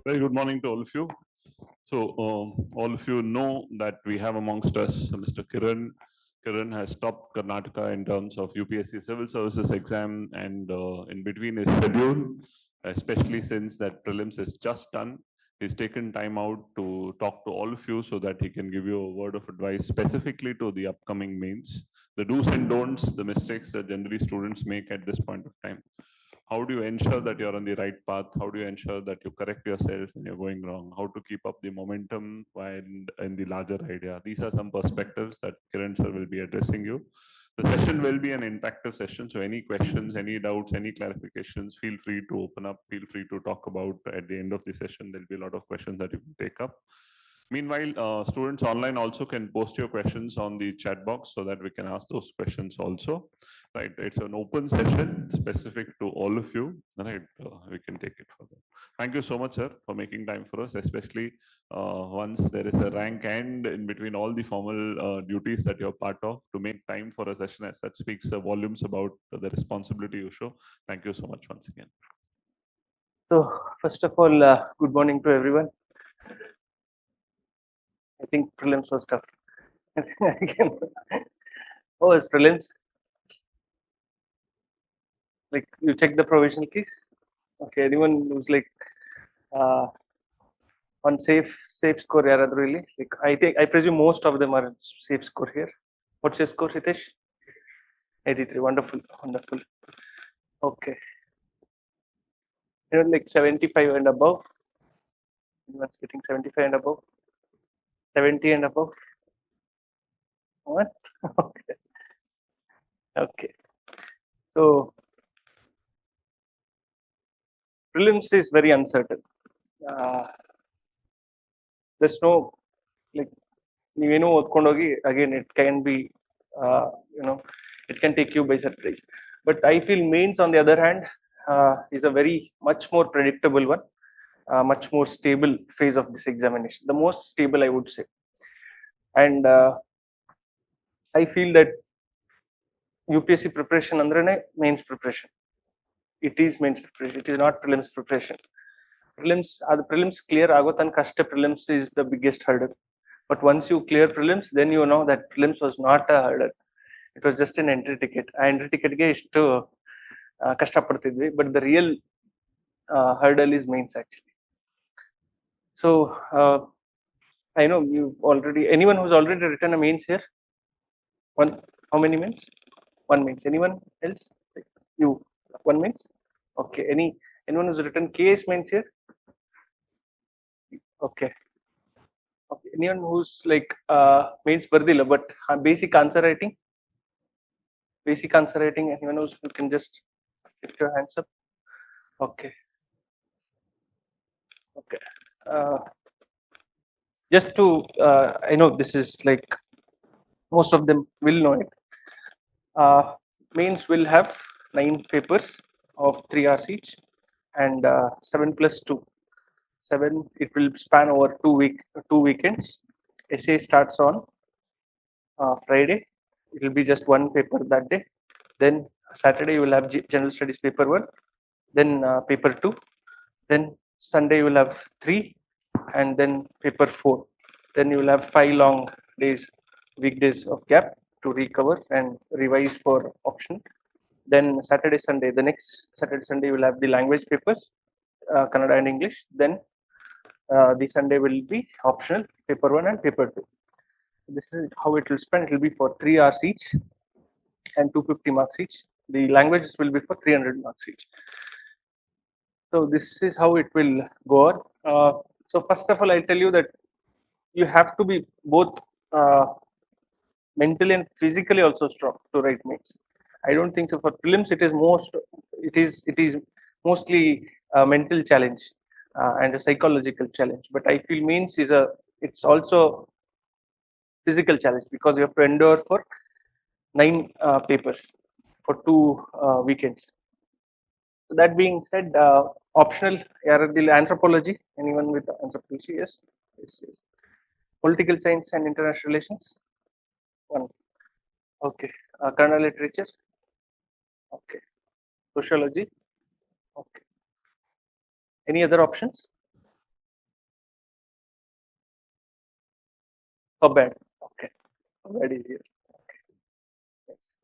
Very good morning to all of you. So, all of you know that we have amongst us Mr. Kiran. Kiran has topped Karnataka in terms of UPSC Civil Services exam, and in between his schedule, especially since that prelims is just done, he's taken time out to talk to all of you so that he can give you a word of advice specifically to the upcoming mains, the do's and don'ts, the mistakes that generally students make at this point of time. How do you ensure that you're on the right path? How do you ensure that you correct yourself when you're going wrong? How to keep up the momentum while in the larger idea? These are some perspectives that Kiran sir will be addressing you. The session will be an interactive session, so any questions, any doubts, any clarifications, feel free to open up, feel free to talk about at the end of the session. There'll be a lot of questions that you can take up. Meanwhile, students online also can post your questions on the chat box so that we can ask those questions also. Right, it's an open session specific to all of you. Right, we can take it further. Thank you so much, sir, for making time for us, especially once there is a rank and in between all the formal duties that you're part of. To make time for a session as such speaks volumes about the responsibility you show. Thank you so much once again. So, first of all, good morning to everyone. I think prelims was tough. Oh, it's prelims. Like you check the provisional keys. Okay, anyone who's like on safe score, yeah, really. Like I presume most of them are safe score here. What's your score, Hitesh? 83. Wonderful, wonderful. Okay. You know, like 75 and above. Anyone's getting 75 and above? 70 and above? What? Okay. Okay. So prelims is very uncertain. There's no like ನೀವೇನೋ ಓದ್ಕೊಂಡೋಗಿ again it can be it can take you by surprise. But I feel mains on the other hand is a very much more predictable one, much more stable phase of this examination, the most stable I would say. And I feel that UPSC preparation ಅಂದ್ರೇನೆ mains preparation. It is mains preparation, it is not prelims preparation. Prelims clear ಆಗೋ ತನಕ ಅಷ್ಟೇ prelims is the biggest hurdle. But once you clear prelims, then you know that prelims was not a hurdle. It was just an entry ticket. ಆ entry ticket ಗೆ ಇಷ್ಟು ಕಷ್ಟಪಡ್ತಿದ್ವಿ. But the real hurdle is mains actually. So I know you already, anyone who's already written a mains here? One, how many mains? One mains. Anyone else? You, one mains? Okay. Anyone who's written KS mains here? Okay. Okay. Anyone who's like mains bardilla but basic answer writing? Basic answer writing. Anyone who's, you can just lift your hands up. Okay. Okay. Just to I know this is like most of them will know it. Mains will have 9 papers of 3 hours each, and 7 plus 2. 7. It will span over 2 weekends. Essay starts on Friday. It will be just one paper that day. Then Saturday you will have general studies paper 1. Then paper 2. Then Sunday you will have 3, and then paper 4. Then you will have 5 long days, weekdays of gap to recover and revise for option. Then Saturday, Sunday, the next Saturday, Sunday you will have the language papers, Kannada and English. Then the Sunday will be optional, paper 1 and paper 2. This is how it will spend. It will be for 3 hours each and 250 marks each. The languages will be for 300 marks each. So this is how it will go on. So first of all, I'll tell you that you have to be both mentally and physically also strong to write mains. I don't think so. For prelims, it is mostly a mental challenge and a psychological challenge. But I feel mains it's also physical challenge because you have to endure for 9 papers for 2 weekends. So that being said, optional anthropology. Anyone with anthropology? Yes. Yes. Political science and international relations. 1. Okay. Kannada literature. Okay. Sociology. Okay. Any other options? For bad. Okay. For bad is here. Yes.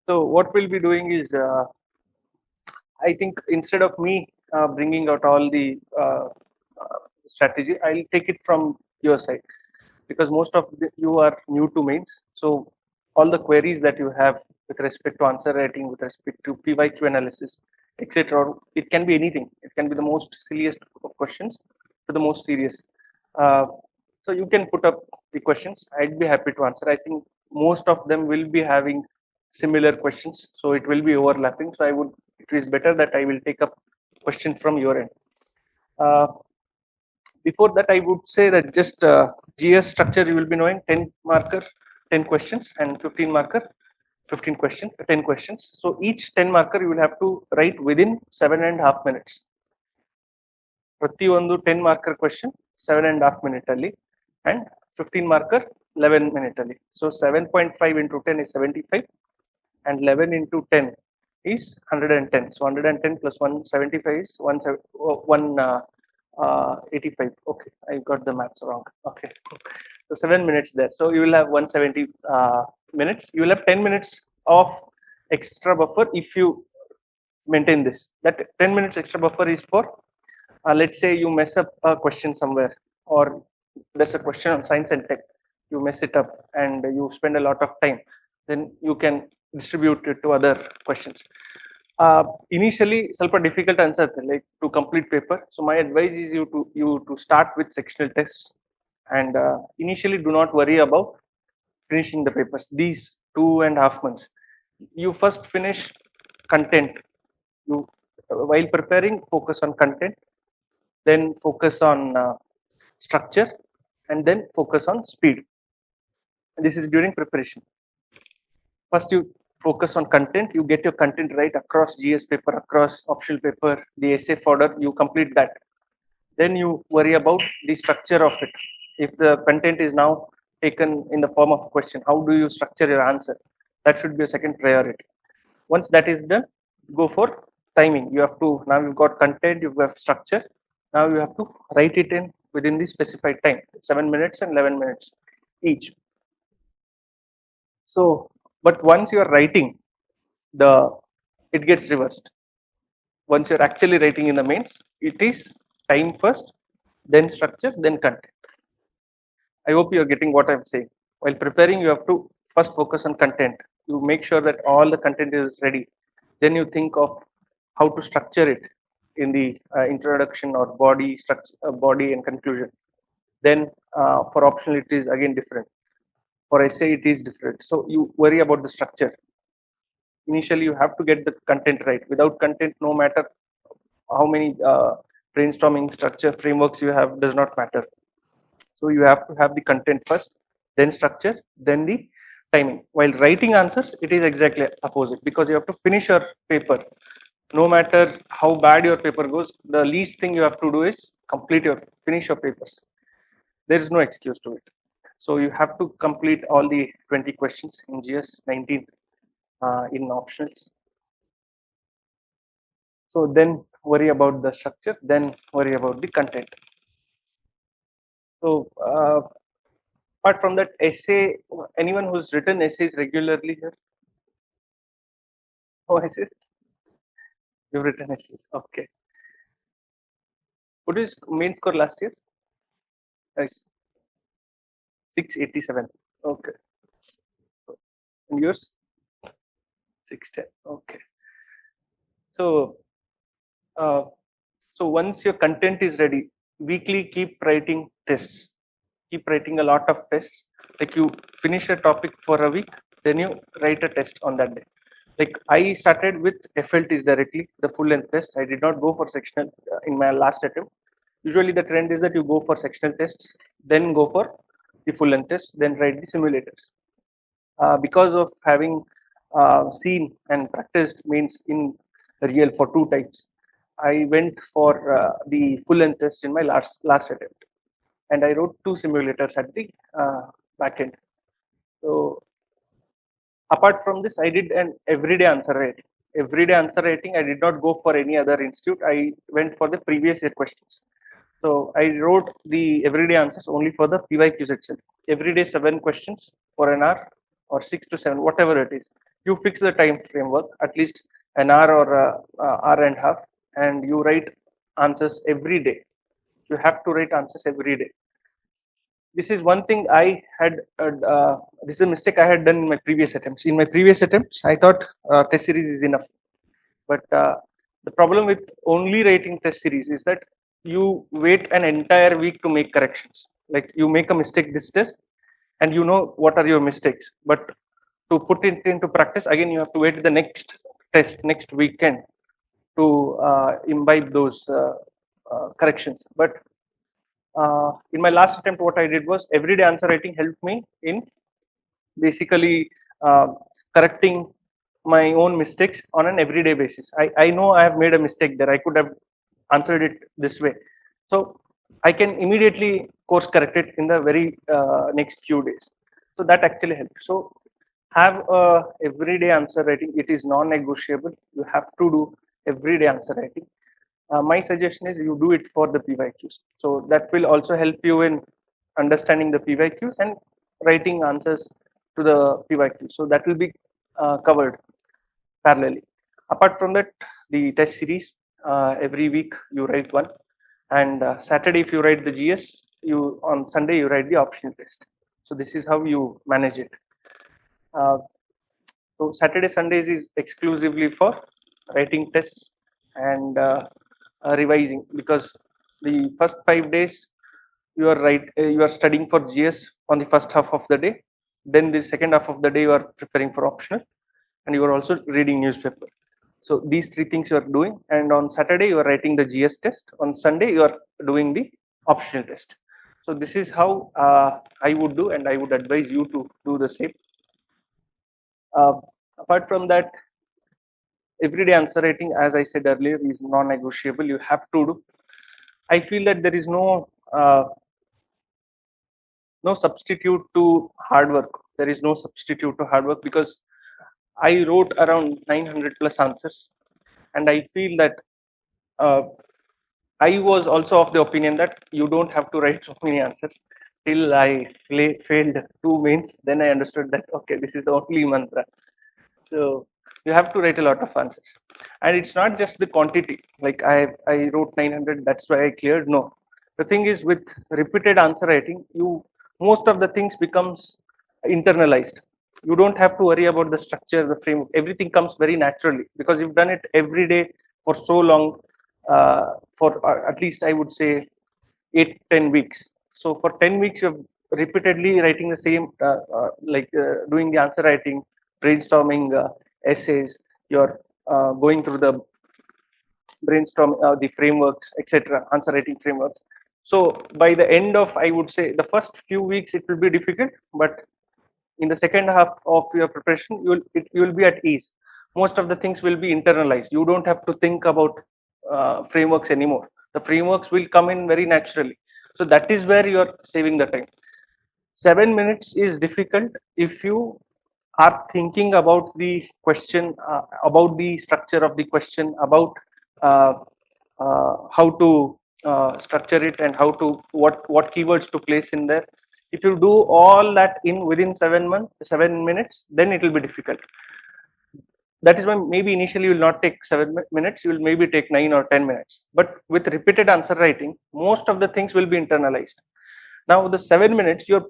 So what we'll be doing is, I think instead of me bringing out all the strategy, I'll take it from your side, because most of you are new to mains. So all the queries that you have with respect to answer writing, with respect to PYQ analysis, etc., it can be anything. It can be the most silliest of questions to the most serious. Uh, so you can put up the questions. I'd be happy to answer. I think most of them will be having similar questions, so it will be overlapping. So I would. It is better that I will take up question from your end. Uh, Before that, I would say that just GS structure you will be knowing 10 marker, 10 questions, and 15 marker, 15 question, 10 questions. So each 10 marker you will have to write within 7.5 minutes. ಪ್ರತಿಯೊಂದು 10 marker question 7.5 minute ಅಲ್ಲಿ, and 15 marker 11 minute ಅಲ್ಲಿ. So 7.5 into 10 is 75, and 11 into 10 is 110. So 110 plus 175 is 185. Okay, I got the maths wrong. Okay, so 7 minutes there. So you will have 170 minutes. You will have 10 minutes of extra buffer if you maintain this. That 10 minutes extra buffer is for, let's say you mess up a question somewhere, or there's a question on science and tech, you mess it up and you spend a lot of time, then you can distribute it to other questions. Initially ಸ್ವಲ್ಪ difficult ಅನ್ಸುತ್ತೆ, like to complete paper. So my advice is you to start with sectional tests, and initially do not worry about finishing the papers these 2.5 months. You first finish content. You, while preparing, focus on content, then focus on structure, and then focus on speed. This is during preparation. First you focus on content, you get your content right across GS paper, across optional paper, the essay fodder, you complete that. Then you worry about the structure of it. If the content is now taken in the form of a question, how do you structure your answer? That should be a second priority. Once that is done, go for timing. You have to, now you've got content, you have structure, now you have to write it in within the specified time, 7 minutes and 11 minutes each. So but once you are writing, the it gets reversed. Once you're actually writing in the mains, it is time first, then structure, then content. I hope you're getting what I'm saying. While preparing, you have to first focus on content. You make sure that all the content is ready. Then you think of how to structure it in the introduction or body structure, body and conclusion. Then for optional, it is again different. For essay, it is different. So you worry about the structure. Initially, you have to get the content right. Without content, no matter how many brainstorming structure frameworks you have, does not matter. So you have to have the content first, then structure, then the timing. While writing answers, it is exactly opposite, because you have to finish your paper. No matter how bad your paper goes, the least thing you have to do is finish your papers. There is no excuse to it. So you have to complete all the 20 questions in GS 19 in optionals. So then worry about the structure, then worry about the content. So apart from that, essay, anyone who's written essays regularly here? Oh, essays? You've written essays, okay. What is main score last year? Nice. 687, okay. And yours? 610, okay. So so once your content is ready, weekly keep writing tests. Keep writing a lot of tests. Like you finish a topic for a week, then you write a test on that day. Like I started with FLTs directly, the full length test. I did not go for sectional in my last attempt. Usually the trend is that you go for sectional tests, then go for the full length test, then write the simulators. Because of having seen and practiced mains in real for 2 times, I went for the full length test in my last attempt, and I wrote 2 simulators at the back end. So apart from this, I did an everyday answer writing. Everyday answer writing, I did not go for any other institute. I went for the previous year questions. So I wrote the everyday answers only for the PYQs itself. Every day 7 questions for an hour or 6 to 7, whatever it is. You fix the time framework, at least an hour or hour and a half, and you write answers every day. You have to write answers every day. This is one thing I had. This is a mistake I had done in my previous attempts. In my previous attempts, I thought test series is enough, but the problem with only writing test series is that you wait an entire week to make corrections. Like you make a mistake this test, and you know what are your mistakes, but to put it into practice again, you have to wait the next test next weekend to imbibe those corrections. But in my last attempt, what I did was everyday answer writing helped me in basically correcting my own mistakes on an everyday basis. I know I have made a mistake there. I could have answered it this way. So I can immediately course correct it in the very next few days. So that actually helps. So have a everyday answer writing. It is non-negotiable. You have to do everyday answer writing. My suggestion is you do it for the PYQs. So that will also help you in understanding the PYQs and writing answers to the PYQs. So that will be covered parallelly. Apart from that, the test series, every week you write one, and Saturday if you write the GS, you on Sunday you write the optional test. So this is how you manage it. So Saturday Sundays is exclusively for writing tests and revising, because the first 5 days you are studying for GS on the first half of the day. Then the second half of the day you are preparing for optional, and you are also reading newspaper. So these three things you are doing, and on Saturday you are writing the GS test. On Sunday you are doing the optional test. So this is how I would do, and I would advise you to do the same. Uh, Apart from that, everyday answer writing, as I said earlier, is non-negotiable. You have to do. I feel that there is no substitute to hard work. There is no substitute to hard work, because I wrote around 900 plus answers, and I feel that uh, I was also of the opinion that you don't have to write so many answers. Till I failed 2 mains, then I understood that okay, this is the only mantra. So you have to write a lot of answers, and it's not just the quantity. Like I wrote 900, that's why I cleared. No, the thing is with repeated answer writing, you most of the things becomes internalized. You don't have to worry about the structure, the framework. Everything comes very naturally because you've done it every day for so long. For at least I would say 8-10 weeks. So for 10 weeks you're repeatedly writing the same doing the answer writing, brainstorming essays. You're going through the brainstorm the frameworks, etc., answer writing frameworks. So by the end of, I would say, the first few weeks it will be difficult, but in the second half of your preparation you will be at ease. Most of the things will be internalized. You don't have to think about frameworks anymore. The frameworks will come in very naturally. So that is where you are saving the time. 7 minutes is difficult if you are thinking about the question, about the structure of the question, about uh, how to structure it, and how to what keywords to place in there. If you do all that in within 7 minutes, then it will be difficult. That is why maybe initially you will not take 7 minutes, you will maybe take 9 or 10 minutes. But with repeated answer writing, most of the things will be internalized. Now the 7 minutes you're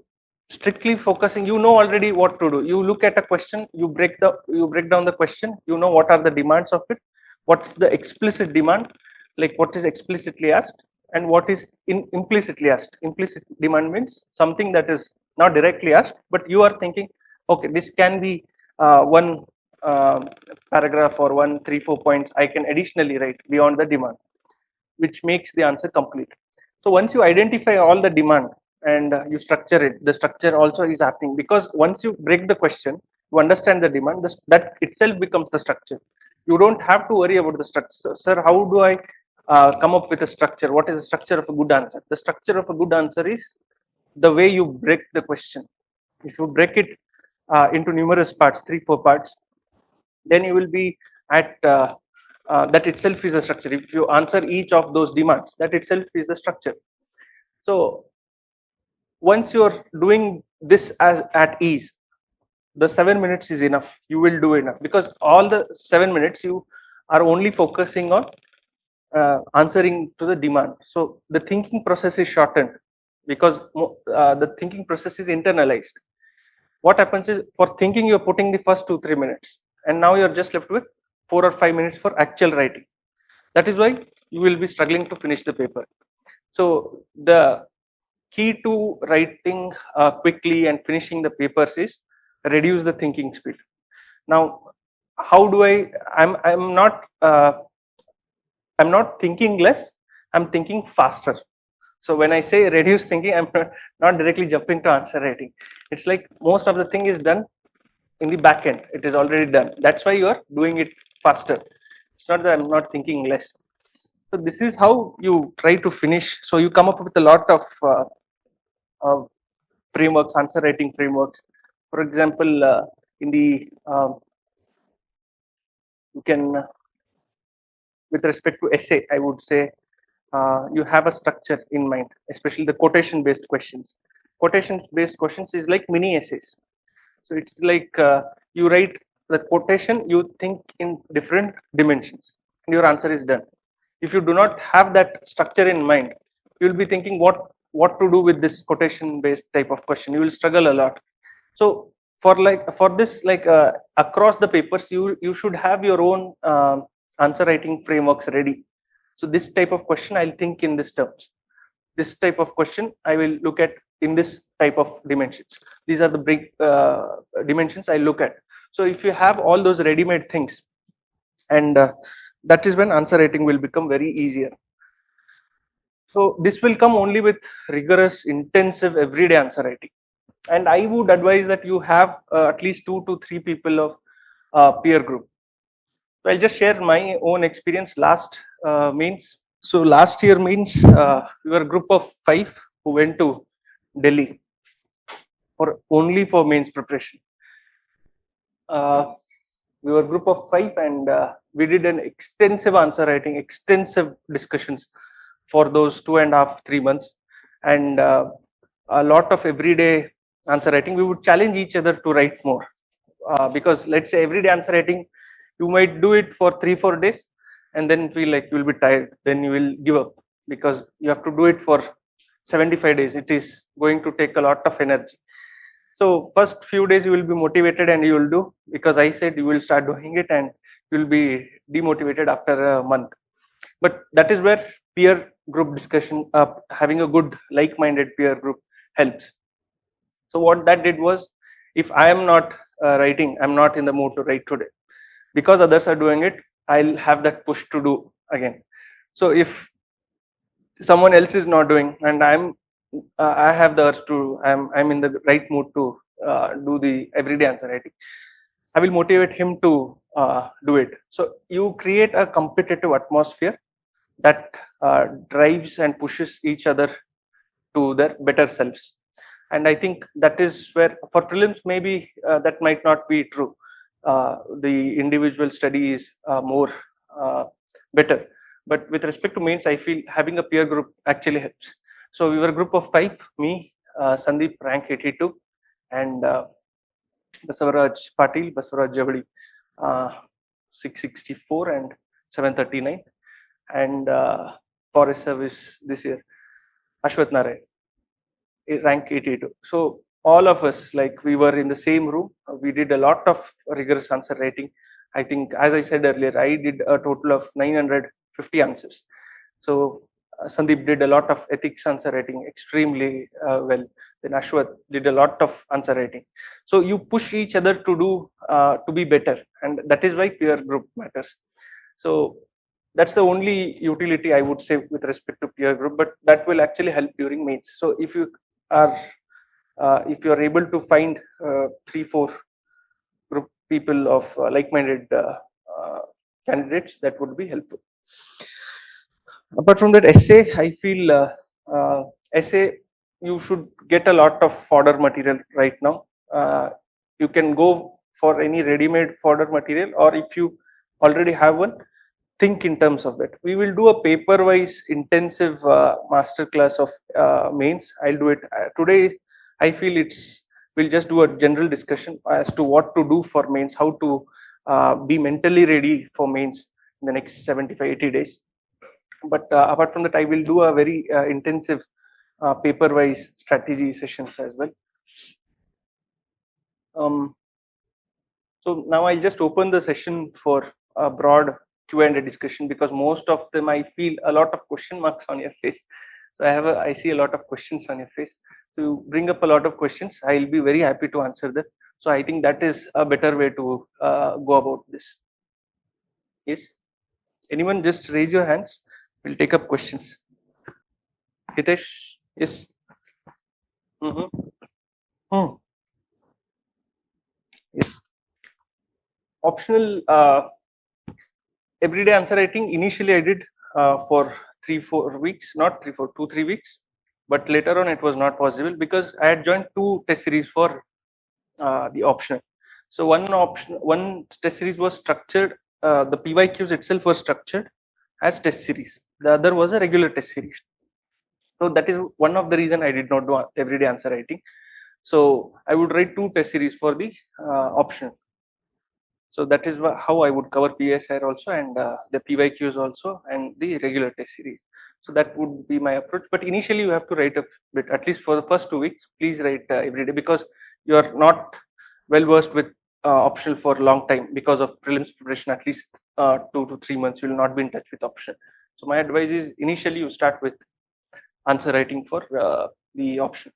strictly focusing, you know already what to do. You look at a question, you break down the question, you know what are the demands of it, what's the explicit demand, like what is explicitly asked and what is implicitly asked. Implicit demand means something that is not directly asked, but you are thinking, okay, this can be one uh, paragraph or 1 3 4 points I can additionally write beyond the demand, which makes the answer complete. So once you identify all the demand and you structure it, the structure also is happening, because once you break the question, you understand the demand, that itself becomes the structure. You don't have to worry about the structure. Sir, how do I come up with a structure? What is the structure of a good answer? The structure of a good answer is the way you break the question. If you break it into numerous parts, 3 4 parts, then you will be at that itself is a structure. If you answer each of those demands, that itself is the structure. So once you're doing this as at ease, the 7 minutes is enough. You will do enough, because all the 7 minutes you are only focusing on answering to the demand. So the thinking process is shortened, because the thinking process is internalized. What happens is, for thinking you're putting the first 2-3 minutes, and now you're just left with 4 or 5 minutes for actual writing. That is why you will be struggling to finish the paper. So the key to writing quickly and finishing the papers is reduce the thinking speed. Now, how do I'm not thinking less, I'm thinking faster. So when I say reduce thinking, I'm not directly jumping to answer writing. It's like most of the thing is done in the back end. It is already done. That's why you are doing it faster. It's not that I'm not thinking less. So this is how you try to finish. So you come up with a lot of frameworks, answer writing frameworks. For example, in the you can, with respect to essay, I would say you have a structure in mind, especially the quotation based questions. Quotation based questions is like mini essays. So it's like you write the quotation, you think in different dimensions, and your answer is done. If you do not have that structure in mind, you will be thinking what to do with this quotation based type of question. You will struggle a lot. So for this, like across the papers, you should have your own answer writing frameworks ready. So this type of question I'll think in this terms. This type of question I will look at in this type of dimensions. These are the big dimensions I look at. So if you have all those ready-made things, and that is when answer writing will become very easier. So this will come only with rigorous, intensive, everyday answer writing. And I would advise that you have at least 2 to 3 people of peer group. So I'll just share my own experience last mains. So last year means we were a group of 5 who went to Delhi for only for mains preparation. We were a group of 5, and we did an extensive answer writing, extensive discussions for those 2.5-3 months, and a lot of everyday answer writing. We would challenge each other to write more, because let's say everyday answer writing, you might do it for 3-4 days and then feel like you will be tired, then you will give up, because you have to do it for 75 days. It is going to take a lot of energy. So first few days you will be motivated and you will do, because I said you will start doing it, and you will be demotivated after a month. But that is where peer group discussion, having a good like-minded peer group helps. So what that did was, if I am not writing, I'm not in the mood to write today, because others are doing it, I'll have that push to do again. So if someone else is not doing, and I have the urge to, I'm in the right mood to do the everyday answer writing, I will motivate him to do it. So you create a competitive atmosphere that drives and pushes each other to their better selves. And I think that is where, for prelims, maybe that might not be true. The individual study is more better. But with respect to mains, I feel having a peer group actually helps. So we were a group of 5, me, Sandeep, rank 82, and Basavaraj Patil, Basavaraj Javadi, 664 and 739, and forest service this year, Ashwath Narayan, rank 82. So all of us, like, we were in the same room. We did a lot of rigorous answer writing. I think, as I said earlier, I did a total of 950 answers. So Sandeep did a lot of ethics answer writing extremely well. Then Ashwath did a lot of answer writing. So you push each other to do to be better, and that is why peer group matters. So that's the only utility I would say with respect to peer group, but that will actually help during mains. So if you are able to find 3-4 group people of like-minded candidates, that would be helpful. Apart from that, essay, I feel essay, you should get a lot of fodder material right now. You can go for any ready-made fodder material, or if you already have one, think in terms of that. We will do a paper-wise intensive master class of mains. I'll do it today. I feel we'll just do a general discussion as to what to do for mains, how to be mentally ready for mains in the next 75-80 days. But apart from that, I will do a very intensive paper-wise strategy sessions as well. So now I'll just open the session for a broad Q&A discussion, because most of them I feel a lot of question marks on your face. So I see a lot of questions on your face. To bring up a lot of questions, I'll be very happy to answer them. So I think that is a better way to go about this. Yes. Anyone, just raise your hands. We'll take up questions. Hitesh, yes. Yes. Optional everyday answer writing. Initially, I did for 3-4 weeks, not 2-3 weeks, but later on it was not possible because I had joined 2 test series for the optional. So one test series was structured. The PYQs itself was structured as test series. The other was a regular test series. So that is one of the reason I did not do everyday answer writing. So I would write 2 test series for the optional. So that is how I would cover PSR also, and the PYQs also, and the regular test series. So that would be my approach. But initially you have to write a bit, at least for the first 2 weeks, please write every day, because you are not well versed with optional for a long time because of prelims preparation. At least 2 to 3 months you will not be in touch with optional. So my advice is initially you start with answer writing for the optional.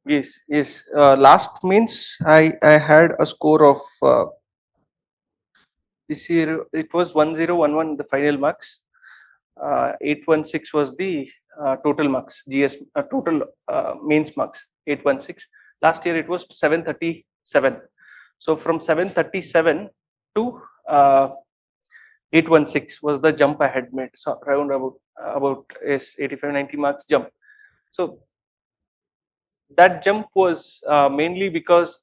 Yes. Last means I had a score of this year it was 1011 the final marks. 816 was the total marks, GS total mains marks. 816. Last year it was 737. So from 737 to 816 was the jump I had made. So around about 85-90 marks jump. So that jump was mainly because,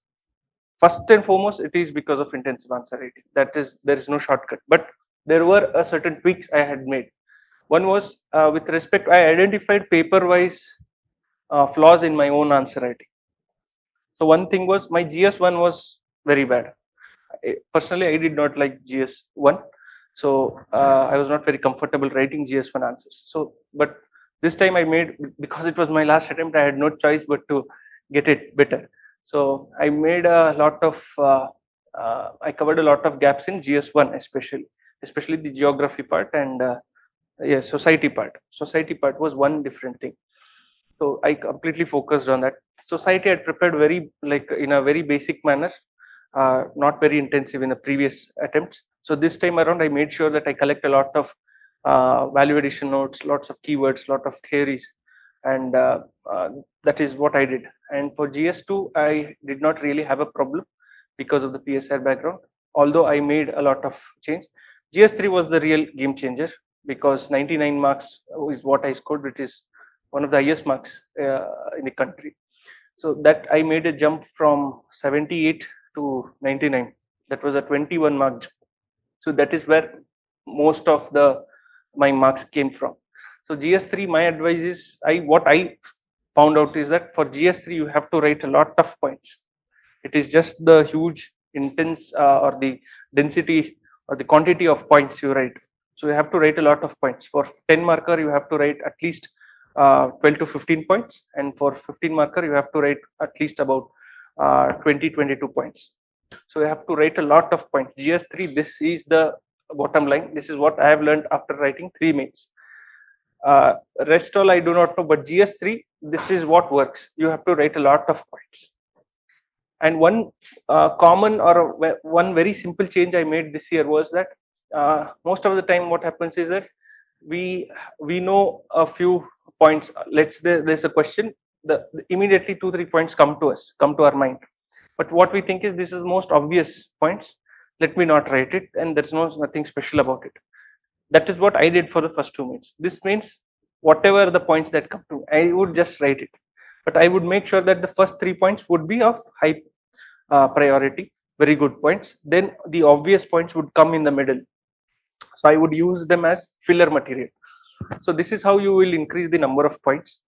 first and foremost, it is because of intensive answer writing. There is no shortcut, but there were a certain tweaks I had made. One was with respect, I identified paper-wise flaws in my own answer writing. So one thing was my GS1 was very bad. Personally, I did not like GS1, so I was not very comfortable writing GS1 answers. So, but this time I made, because it was my last attempt, I had no choice but to get it better. So I made a lot of, I covered a lot of gaps in GS1, especially the geography part and society part. Society part was one different thing. So I completely focused on that. Society I prepared in a very basic manner, not very intensive in the previous attempts. So this time around, I made sure that I collect a lot of value addition notes, lots of keywords, lot of theories, and that is what I did. And for GS2, I did not really have a problem because of the PSR background, although I made a lot of change. GS3 was the real game changer, because 99 marks is what I scored, which is one of the highest marks in the country. So that I made a jump from 78 to 99. That was a 21 mark jump. So that is where most of my marks came from. So GS3, my advice is, what I found out is that for GS3 you have to write a lot of points. It is just the huge intense or the density or the quantity of points you write. So you have to write a lot of points. For 10 marker you have to write at least 12 to 15 points, and for 15 marker you have to write at least about 20-22 points. So you have to write a lot of points. GS3, this is the bottom line. This is what I have learned after writing 3 mains. Rest all I do not know, but GS3, this is what works. You have to write a lot of points. And one common or one very simple change I made this year was that most of the time what happens is that we know a few points. There's a question, immediately 2-3 points come to our mind, but what we think is this is most obvious points, let me not write it, and there's nothing special about it. That is what I did for the first 2 minutes. This means whatever the points that come to, I would just write it, but I would make sure that the first 3 points would be of high priority, very good points. Then the obvious points would come in the middle. So I would use them as filler material. So this is how you will increase the number of points.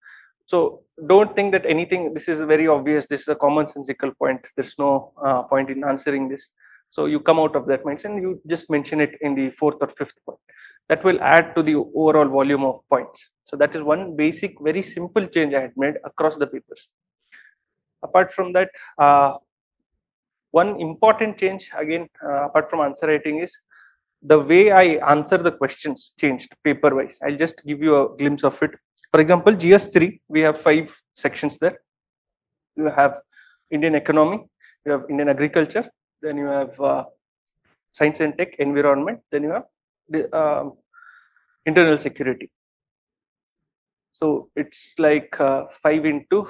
So don't think that anything, this is very obvious, this is a commonsensical point, there's no point in answering this. So you come out of that mindset and you just mention it in the fourth or fifth point. That will add to the overall volume of points. So that is one basic, very simple change I had made across the papers. Apart from that, one important change again, apart from answer writing, is the way I answer the questions changed paper wise. I'll just give you a glimpse of it. For example, GS3, we have 5 sections there. You have Indian economy, you have Indian agriculture, then you have science and tech, environment, then you have the internal security. So it's like 5 into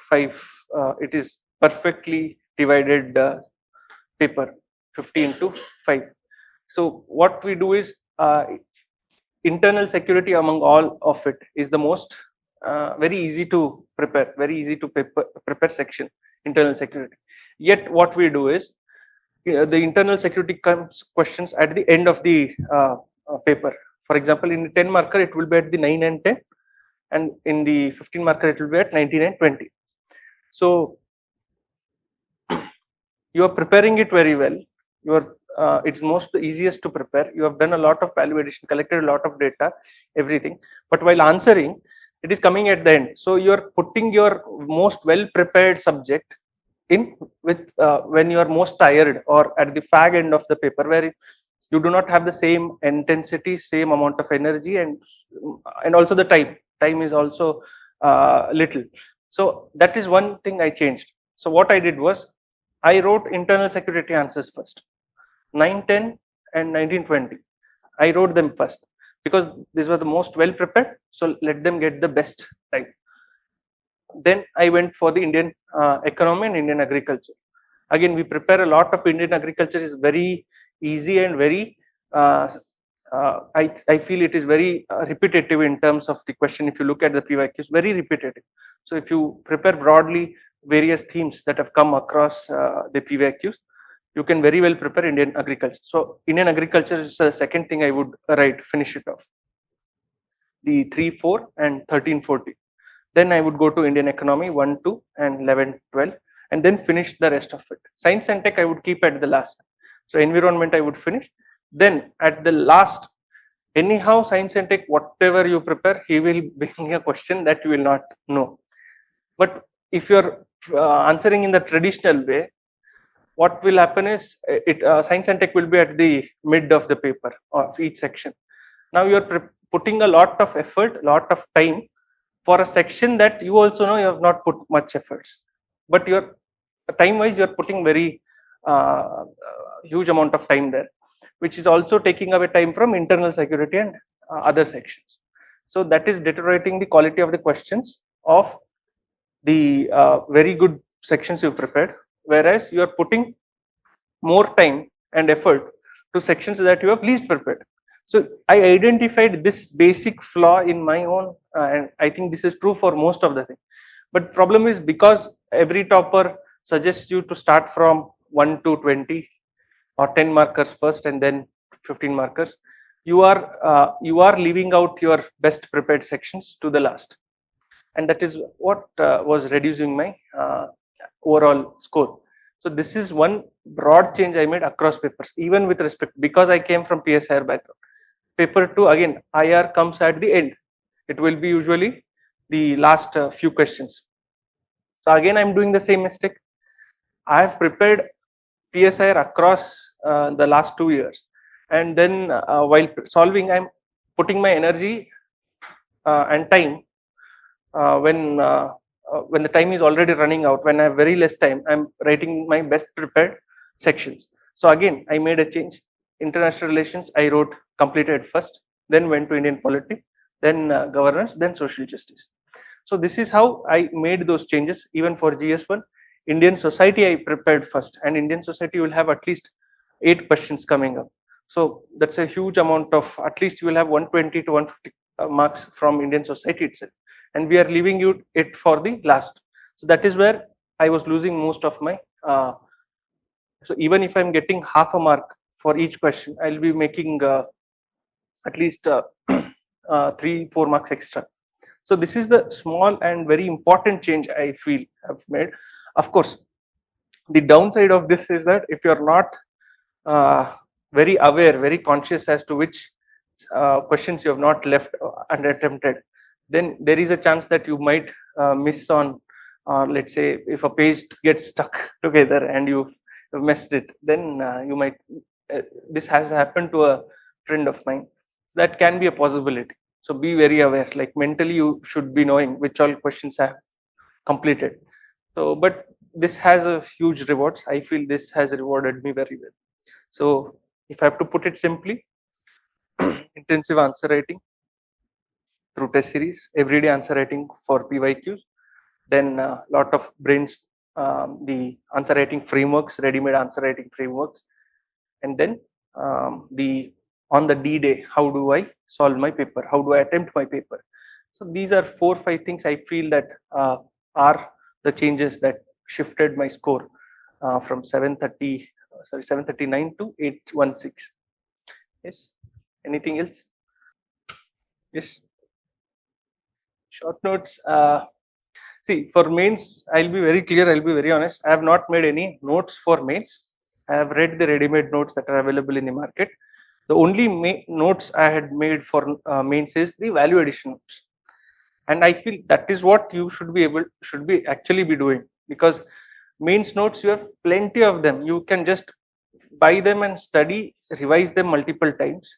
5. It is perfectly divided paper, 50 into 5. So what we do is internal security among all of it is the most very easy to prepare, very easy to prepare section, internal security. Yet what we do is the internal security comes questions at the end of the paper. For example, in the 10 marker, it will be at the 9 and 10, and in the 15 marker, it will be at 19 and 20. So you are preparing it very well. You are it's most the easiest to prepare. You have done a lot of value addition, collected a lot of data, everything. But while answering, it is coming at the end. So you are putting your most well prepared subject in with when you are most tired or at the fag end of the paper, where you do not have the same intensity, same amount of energy, and also the time is also little. So that is one thing I changed. So what I did was I wrote internal security answers first. 9, 10 and 19, 20. I wrote them first because these were the most well prepared. So let them get the best time. Then I went for the Indian economy and Indian agriculture. Again, we prepare a lot of Indian agriculture is very easy and very, I feel it is very repetitive in terms of the question. If you look at the PYQs, very repetitive. So if you prepare broadly various themes that have come across the PYQs, you can very well prepare Indian agriculture. So Indian agriculture is the second thing I would write, finish it off. The 3, 4 and 13, 14. Then I would go to Indian economy 1, 2 and 11, 12, and then finish the rest of it. Science and tech I would keep at the last. So environment I would finish. Then at the last, anyhow science and tech, whatever you prepare, he will bring a question that you will not know. But if you're answering in the traditional way, what will happen is science and tech will be at the mid of the paper of each section. Now you're putting a lot of effort, a lot of time for a section that you also know you have not put much efforts, but you're time wise you're putting very huge amount of time there, which is also taking away time from internal security and other sections. So that is deteriorating the quality of the questions of the very good sections you've prepared, whereas you are putting more time and effort to sections that you have least prepared. So I identified this basic flaw in my own, and I think this is true for most of the thing. But problem is, because every topper suggests you to start from 1 to 20 or 10 markers first and then 15 markers, you are leaving out your best prepared sections to the last, and that is what was reducing my overall score. So this is one broad change I made across papers, even with respect, because I came from PSIR background. Paper 2, again, IR comes at the end. It will be usually the last few questions. So again, I'm doing the same mistake. I have prepared PSIR across the last 2 years, and then while solving, I'm putting my energy and time when the time is already running out, when I have very less time, I'm writing my best prepared sections. So again, I made a change. International relations, I wrote completed first, then went to Indian polity, then governance, then social justice. So this is how I made those changes. Even for GS1, Indian society I prepared first, and Indian society will have at least 8 questions coming up. So that's a huge amount of, at least you will have 120 to 150 marks from Indian society itself, and we are leaving it for the last. So that is where I was losing most of my so even if I'm getting half a mark for each question, I'll be making at least 3-4 marks extra. So this is the small and very important change I feel have made. Of course, the downside of this is that if you're not very aware, very conscious as to which questions you have not left unattempted, then there is a chance that you might miss on, let's say, if a page gets stuck together and you've messed it, then you might. This has happened to a friend of mine. That can be a possibility. So be very aware. Like mentally, you should be knowing which all questions I have completed. So, but this has a huge rewards. I feel this has rewarded me very well. So, if I have to put it simply, intensive answer writing through test series, everyday answer writing for PYQs, then a lot of brains, the answer writing frameworks, ready-made answer writing frameworks, and then the on the D day, how do I solve my paper? How do I attempt my paper? So these are 4-5 things I feel that are the changes that shifted my score from 739 to 816. Yes. Anything else? Yes. Short notes. See, for mains, I'll be very clear. I'll be very honest. I have not made any notes for mains. I have read the ready-made notes that are available in the market. The only notes I had made for mains is the value addition notes, and I feel that is what you should be actually be doing, because mains notes, you have plenty of them. You can just buy them and study, revise them multiple times,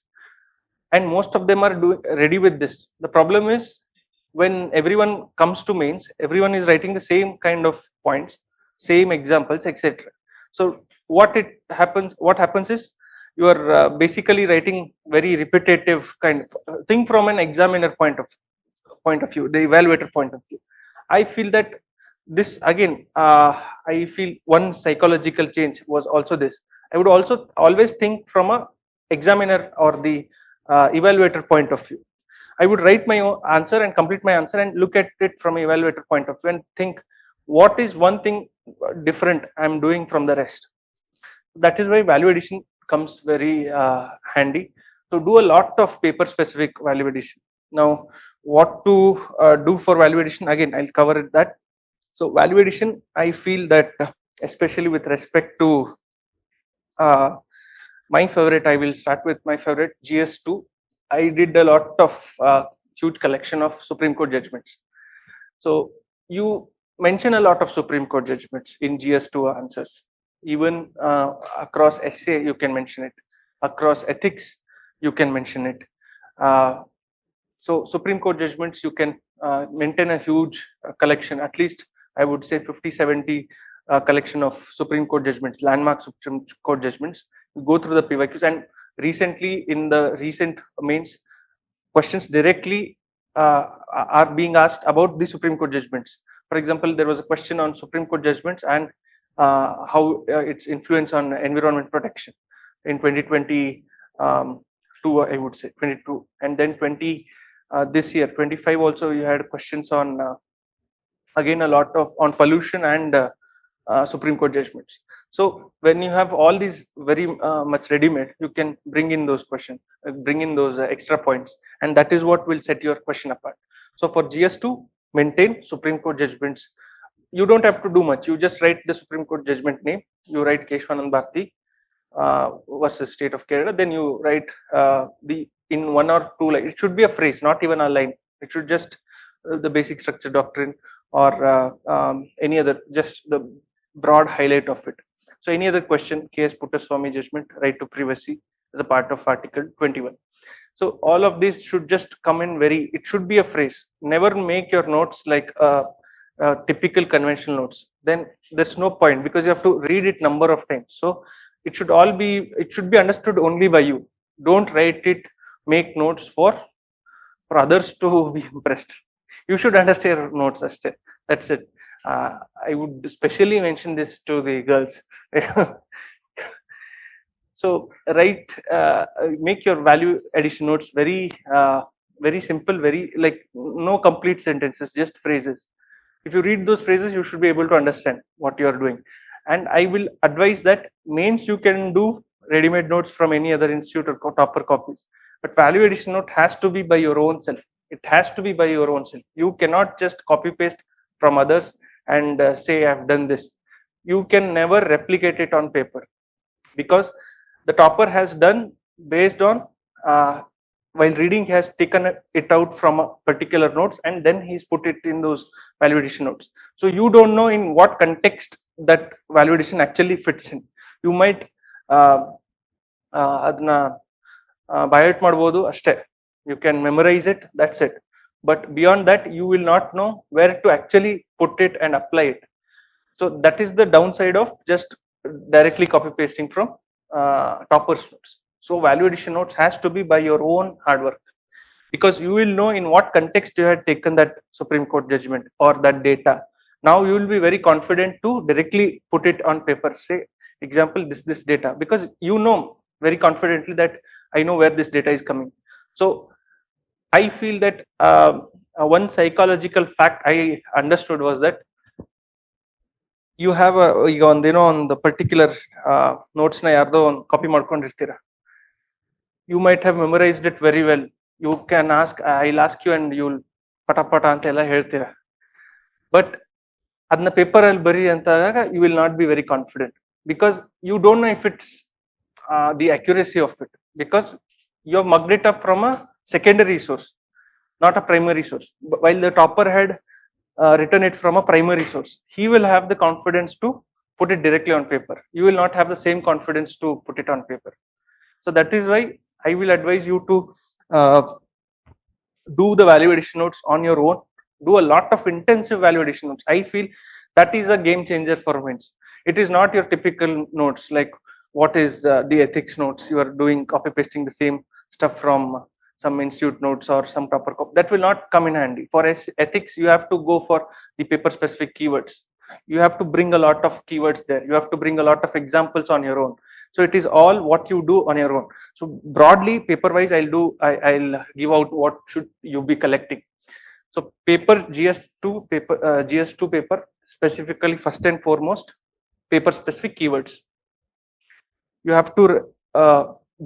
and most of them are ready with this. The problem is when everyone comes to mains, everyone is writing the same kind of points, same examples, etc. So what happens is you are basically writing very repetitive kind of thing from an examiner point of view, the evaluator point of view. I feel that this again, I feel one psychological change was also this. I would also always think from a examiner or the evaluator point of view. I would write my own answer and complete my answer and look at it from evaluator point of view and think, what is one thing different I'm doing from the rest? That is why value addition comes very handy to do a lot of paper specific value addition. Now, what to do for value addition? Again, I'll cover it that. So value addition, I feel that especially with respect to my favorite, I will start with my favorite, GS2. I did a lot of huge collection of Supreme Court judgments. So you mention a lot of Supreme Court judgments in GS2 answers. Even across essay, you can mention it. Across ethics, you can mention it. So Supreme Court judgments, you can maintain a huge collection, at least I would say 50-70 collection of Supreme Court judgments, landmark Supreme Court judgments. You go through the PYQs, and recently in the recent mains, questions directly are being asked about the Supreme Court judgments. For example, there was a question on Supreme Court judgments and how its influence on environment protection in 2022, I would say 22, and then 20 this year 25 also you had questions on again a lot of on pollution and Supreme Court judgments. So when you have all these very much ready-made, you can bring in those questions, bring in those extra points, and that is what will set your question apart. So for GS2, maintain Supreme Court judgments. You don't have to do much. You just write the Supreme Court judgment name. You write Keshwanand Bharti versus State of Kerala. Then you write the in 1 or 2 lines. It should be a phrase, not even a line. It should just the basic structure doctrine or any other, just the broad highlight of it. So any other question, KS Puttaswamy judgment, right to privacy as a part of Article 21. So all of this should just come in very, it should be a phrase. Never make your notes like typical conventional notes. Then there's no point, because you have to read it number of times. So it should be understood only by you. Don't write it, make notes for others to be impressed. You should understand your notes. That's it. I would especially mention this to the girls. So make your value addition notes very simple, very like no complete sentences, just phrases. If you read those phrases, you should be able to understand what you are doing. And I will advise that mains you can do ready-made notes from any other institute or topper copies. But value addition note has to be by your own self. It has to be by your own self. You cannot just copy paste from others and say I've done this. You can never replicate it on paper, because the topper has done based on while reading, he has taken it out from a particular notes and then he's put it in those value addition notes. So you don't know in what context that value addition actually fits in. You might ಅದನ್ನ ಬಯೋಟ್ ಮಾಡ್ಬೋದು ಅಷ್ಟೇ. You can memorize it, that's it. But beyond that, you will not know where to actually put it and apply it. So that is the downside of just directly copy pasting from topper's notes. So value addition notes has to be by your own hard work, because you will know in what context you had taken that Supreme Court judgment or that data. Now you will be very confident to directly put it on paper. Say example, this data, because you know very confidently that I know where this data is coming. So I feel that one psychological fact I understood was that you have ಈಗ ಒಂದೇನೋ ಒಂದು particular notes ನ ಯಾರ್ದೋ ಒಂದು copy ಮಾಡ್ಕೊಂಡಿರ್ತೀರ. You might have memorized it very well. You can ask, I'll ask you and you'll ಪಟ ಅಂತ ಎಲ್ಲ ಹೇಳ್ತೀರಾ. But ಅದನ್ನ ಪೇಪರ್ ಅಲ್ಲಿ ಬರಿ ಅಂತಾಗ you will not be very confident, because you don't know if it's the accuracy of it, because you have mugged it up from a secondary source, not a primary source. While the topper had written it from a primary source, he will have the confidence to put it directly on paper. You will not have the same confidence to put it on paper. So that is why I will advise you to do the value addition notes on your own. Do a lot of intensive value addition notes. I feel that is a game changer for mains. It is not your typical notes like what is the ethics notes. You are doing copy pasting the same stuff from some institute notes or some proper copy. That will not come in handy. For ethics, you have to go for the paper specific keywords. You have to bring a lot of keywords there. You have to bring a lot of examples on your own. So it is all what you do on your own. So broadly, paper wise, I'll give out what should you be collecting. So paper GS2 paper, GS2 paper, specifically first and foremost, paper specific keywords. You have to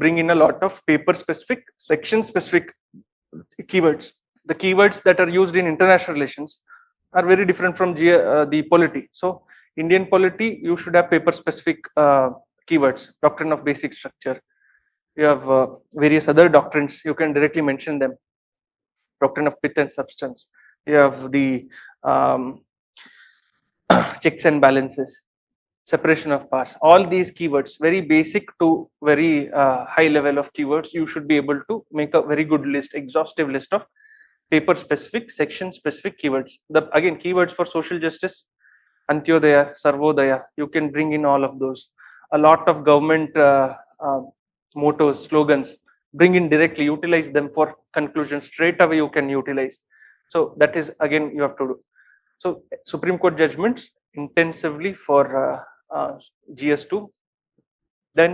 bring in a lot of paper specific, section specific keywords. The keywords that are used in international relations are very different from the polity. So Indian polity, you should have paper specific keywords. Doctrine of basic structure. You have various other doctrines, you can directly mention them. Doctrine of pith and substance. You have the checks and balances, separation of powers. All these keywords, very basic to very high level of keywords, you should be able to make a very good list, exhaustive list of paper specific, section specific keywords. The again, keywords for social justice, Antyodaya, Sarvodaya, you can bring in all of those. A lot of government mottos, slogans, bring in directly, utilize them for conclusions straight away, you can utilize. So that is again you have to do. So Supreme Court judgments intensively for GS2, then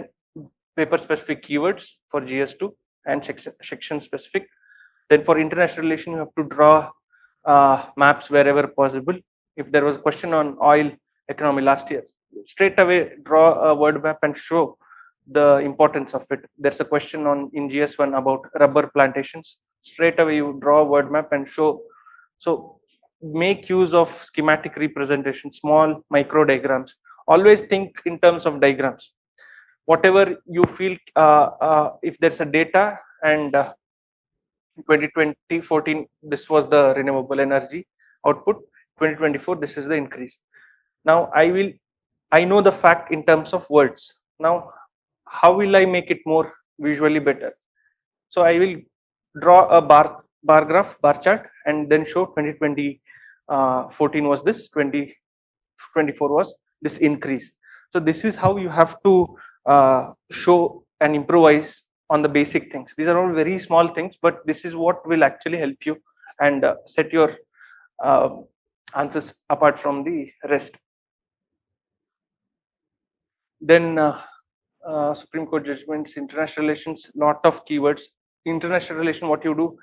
paper specific keywords for GS2 and section specific. Then for international relation, you have to draw maps wherever possible. If there was a question on oil economy last year, straight away draw a word map and show the importance of it. There's a question on in GS1 about rubber plantations, straight away you draw a word map and show. So make use of schematic representation, small micro diagrams. Always think in terms of diagrams. Whatever you feel, if there's a data and 2020-14, this was the renewable energy output. 2024, this is the increase. Now I know the fact in terms of words. Now how will I make it more visually better? So I will draw a bar graph, bar chart, and then show 2014 was this, 2024 was this increase. So this is how you have to show and improvise on the basic things. These are all very small things, but this is what will actually help you and set your answers apart from the rest. Then Supreme Court judgments, international relations, lot of keywords. International relation, what you do,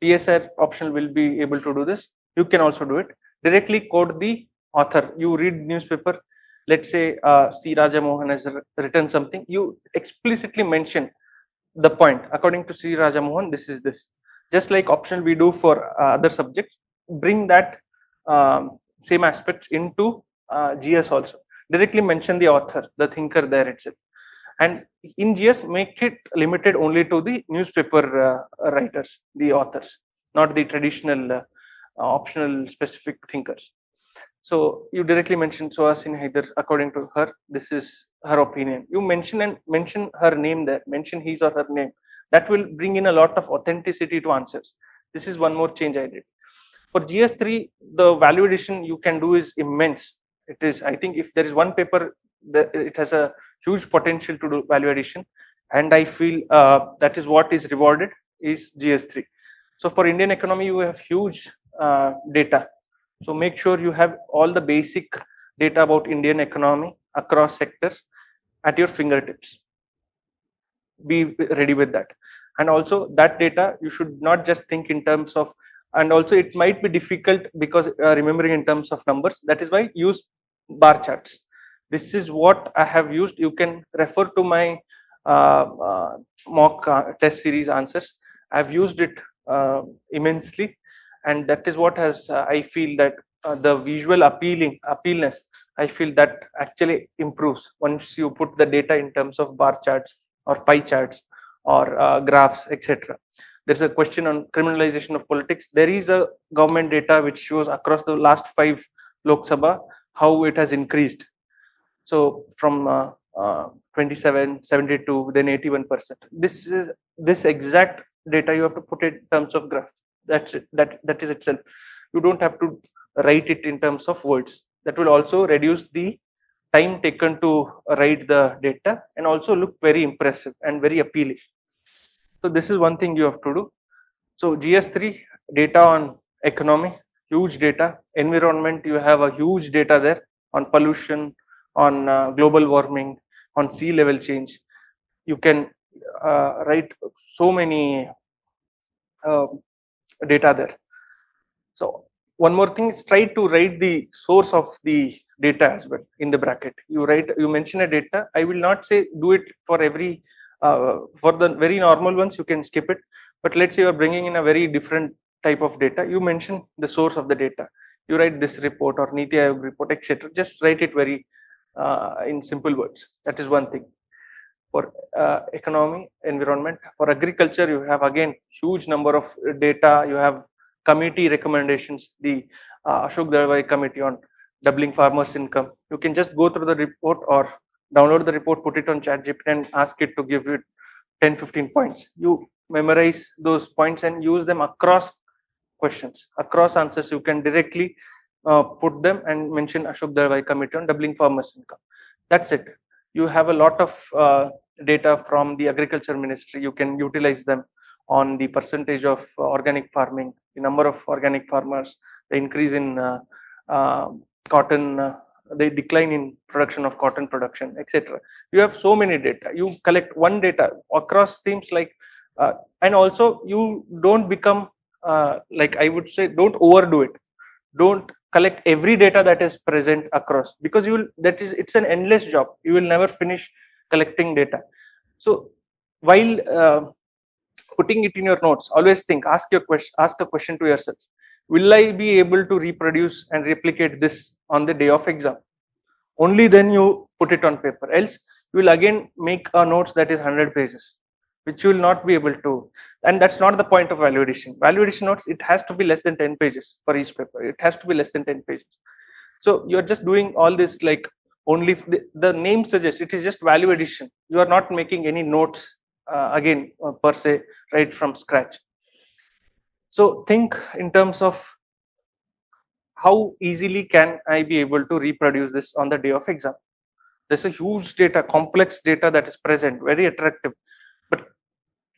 PSR optional will be able to do this. You can also do it. Directly quote the author. You read newspaper, let's say C. Rajamohan has written something, you explicitly mention the point. According to Sri Rajamohan, this is this. Just like optional we do for other subjects, bring that same aspects into GS also. Directly mention the author, the thinker there itself. And in GS, make it limited only to the newspaper writers, the authors, not the traditional optional specific thinkers. So you directly mention Suhasini Haidar, according to her, this is her opinion. You mention her name there, mention his or her name. That will bring in a lot of authenticity to answers. This is one more change I did. For GS3, the value addition you can do is immense. It is, I think, if there is one paper that it has a huge potential to do value addition, and I feel that is what is rewarded is GS3. So for Indian economy, you have huge data. So make sure you have all the basic data about Indian economy across sectors at your fingertips. Be ready with that. And also that data, you should not just think in terms of, and also it might be difficult because remembering in terms of numbers. That is why use bar charts. This is what I have used. You can refer to my mock test series answers. I've used it immensely, and that is what has I feel that the visual appealness, I feel that actually improves once you put the data in terms of bar charts or pie charts or graphs, etc. There's a question on criminalization of politics. There is a government data which shows across the last 5 Lok Sabha how it has increased. So from 27, 72, then 81%. This exact data you have to put it in terms of graph. That's it. That is itself. You don't have to write it in terms of words. That will also reduce the time taken to write the data and also look very impressive and very appealing. So this is one thing you have to do. So GS3 data on economy, huge data. Environment, you have a huge data there on pollution, on global warming, on sea level change. You can write so many data there. So one more thing is try to write the source of the data as well in the bracket. You mention a data. I will not say do it for every for the very normal ones. You can skip it. But let's say you are bringing in a very different type of data. You mention the source of the data. You write this report or Niti Aayog report, etc. Just write it very in simple words. That is one thing. For economy, environment, for agriculture, you have again huge number of data. You have committee recommendations, the Ashok Dalwai committee on doubling farmers' income. You can just go through the report or download the report, put it on ChatGPT and ask it to give you 10-15 points. You memorize those points and use them across questions, across answers. You can directly put them and mention Ashok Dalwai committee on doubling farmers' income. That's it. You have a lot of data from the agriculture ministry. You can utilize them on the percentage of organic farming, the number of organic farmers, the increase in cotton, the decline in production of cotton production, etc. You have so many data. You collect one data across themes like, and also you don't become like I would say, don't overdo it. Don't collect every data that is present across, because it's an endless job. You will never finish collecting data. So while putting it in your notes, always think, ask a question to yourself: will I be able to reproduce and replicate this on the day of exam? Only then you put it on paper. Else you will again make a notes that is 100 pages, which you will not be able to. And that's not the point of value addition. Value addition notes, it has to be less than 10 pages for each paper. It has to be less than 10 pages. So you're just doing all this like only the name suggests it is just value addition. You are not making any notes again per se right from scratch. So think in terms of how easily can I be able to reproduce this on the day of exam. There's a huge data, complex data that is present, very attractive. But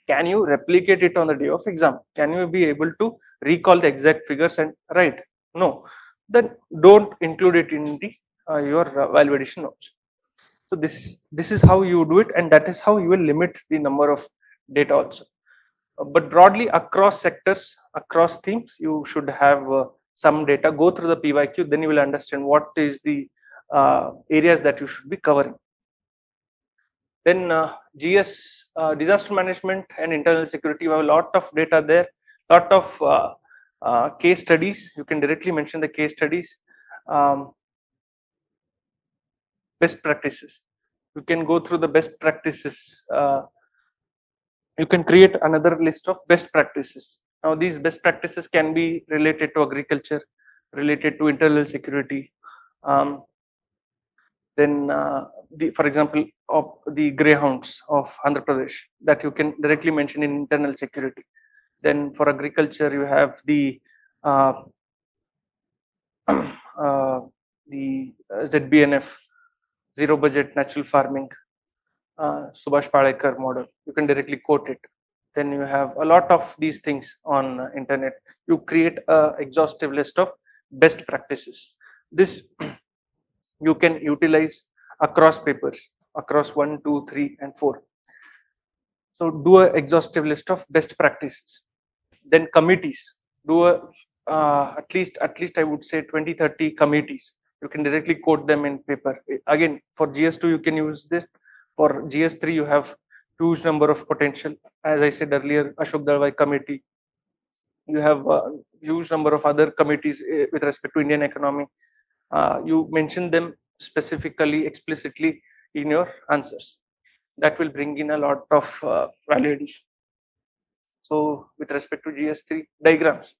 can you replicate it on the day of exam? Can you be able to recall the exact figures and write? No. Then don't include it in the your value addition notes. So this is how you do it, and that is how you will limit the number of data also. But broadly across sectors, across themes, you should have some data. Go through the PYQ, then you will understand what is the areas that you should be covering. Then GS, disaster management and internal security, you have a lot of data there, lot of case studies. You can directly mention the case studies. Best practices. You can go through the best practices. You can create another list of best practices. Now, these best practices can be related to agriculture, related to internal security. Um, then, for example, of the greyhounds of Andhra Pradesh that you can directly mention in internal security. Then, for agriculture, you have uh, ZBNF, zero budget natural farming, Subhash Palekar model. You can directly quote it. Then you have a lot of these things on internet. You create a exhaustive list of best practices. This you can utilize across papers, across 1, 2, 3, and 4. So do a exhaustive list of best practices. Then committees. Do a at least I would say 20, 30 committees. You can directly quote them in paper. Again, for GS2 you can use this. For GS3 you have huge number of potential. As I said earlier, Ashok Dalwai committee. You have a huge number of other committees with respect to Indian economy. You mention them specifically, explicitly in your answers. That will bring in a lot of value addition. So with respect to GS3 diagrams,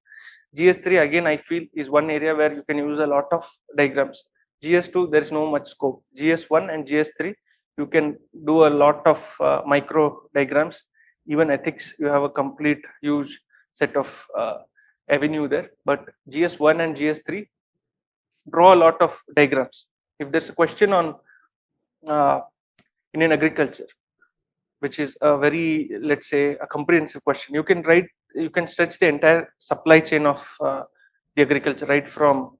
GS3 again I feel is one area where you can use a lot of diagrams. GS2 there is no much scope. GS1 and GS3 you can do a lot of micro diagrams. Even ethics you have a complete huge set of avenue there. But GS1 and GS3 draw a lot of diagrams. If there's a question on Indian agriculture, which is a very, let's say, a comprehensive question, you can stretch the entire supply chain of the agriculture, right from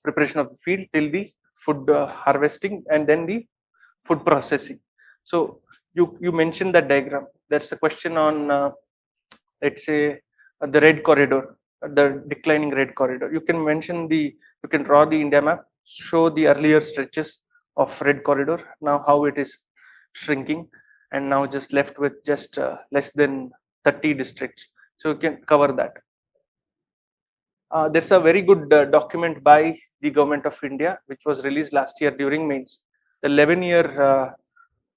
preparation of the field till the food harvesting and then the food processing. So you mentioned that diagram. There's a question on let's say the red corridor, the declining red corridor. You can draw the India map, show the earlier stretches of red corridor, now how it is shrinking, and now just left with just less than 30 districts. So you can cover that. There's a very good document by the government of India, which was released last year during mains, the 11-year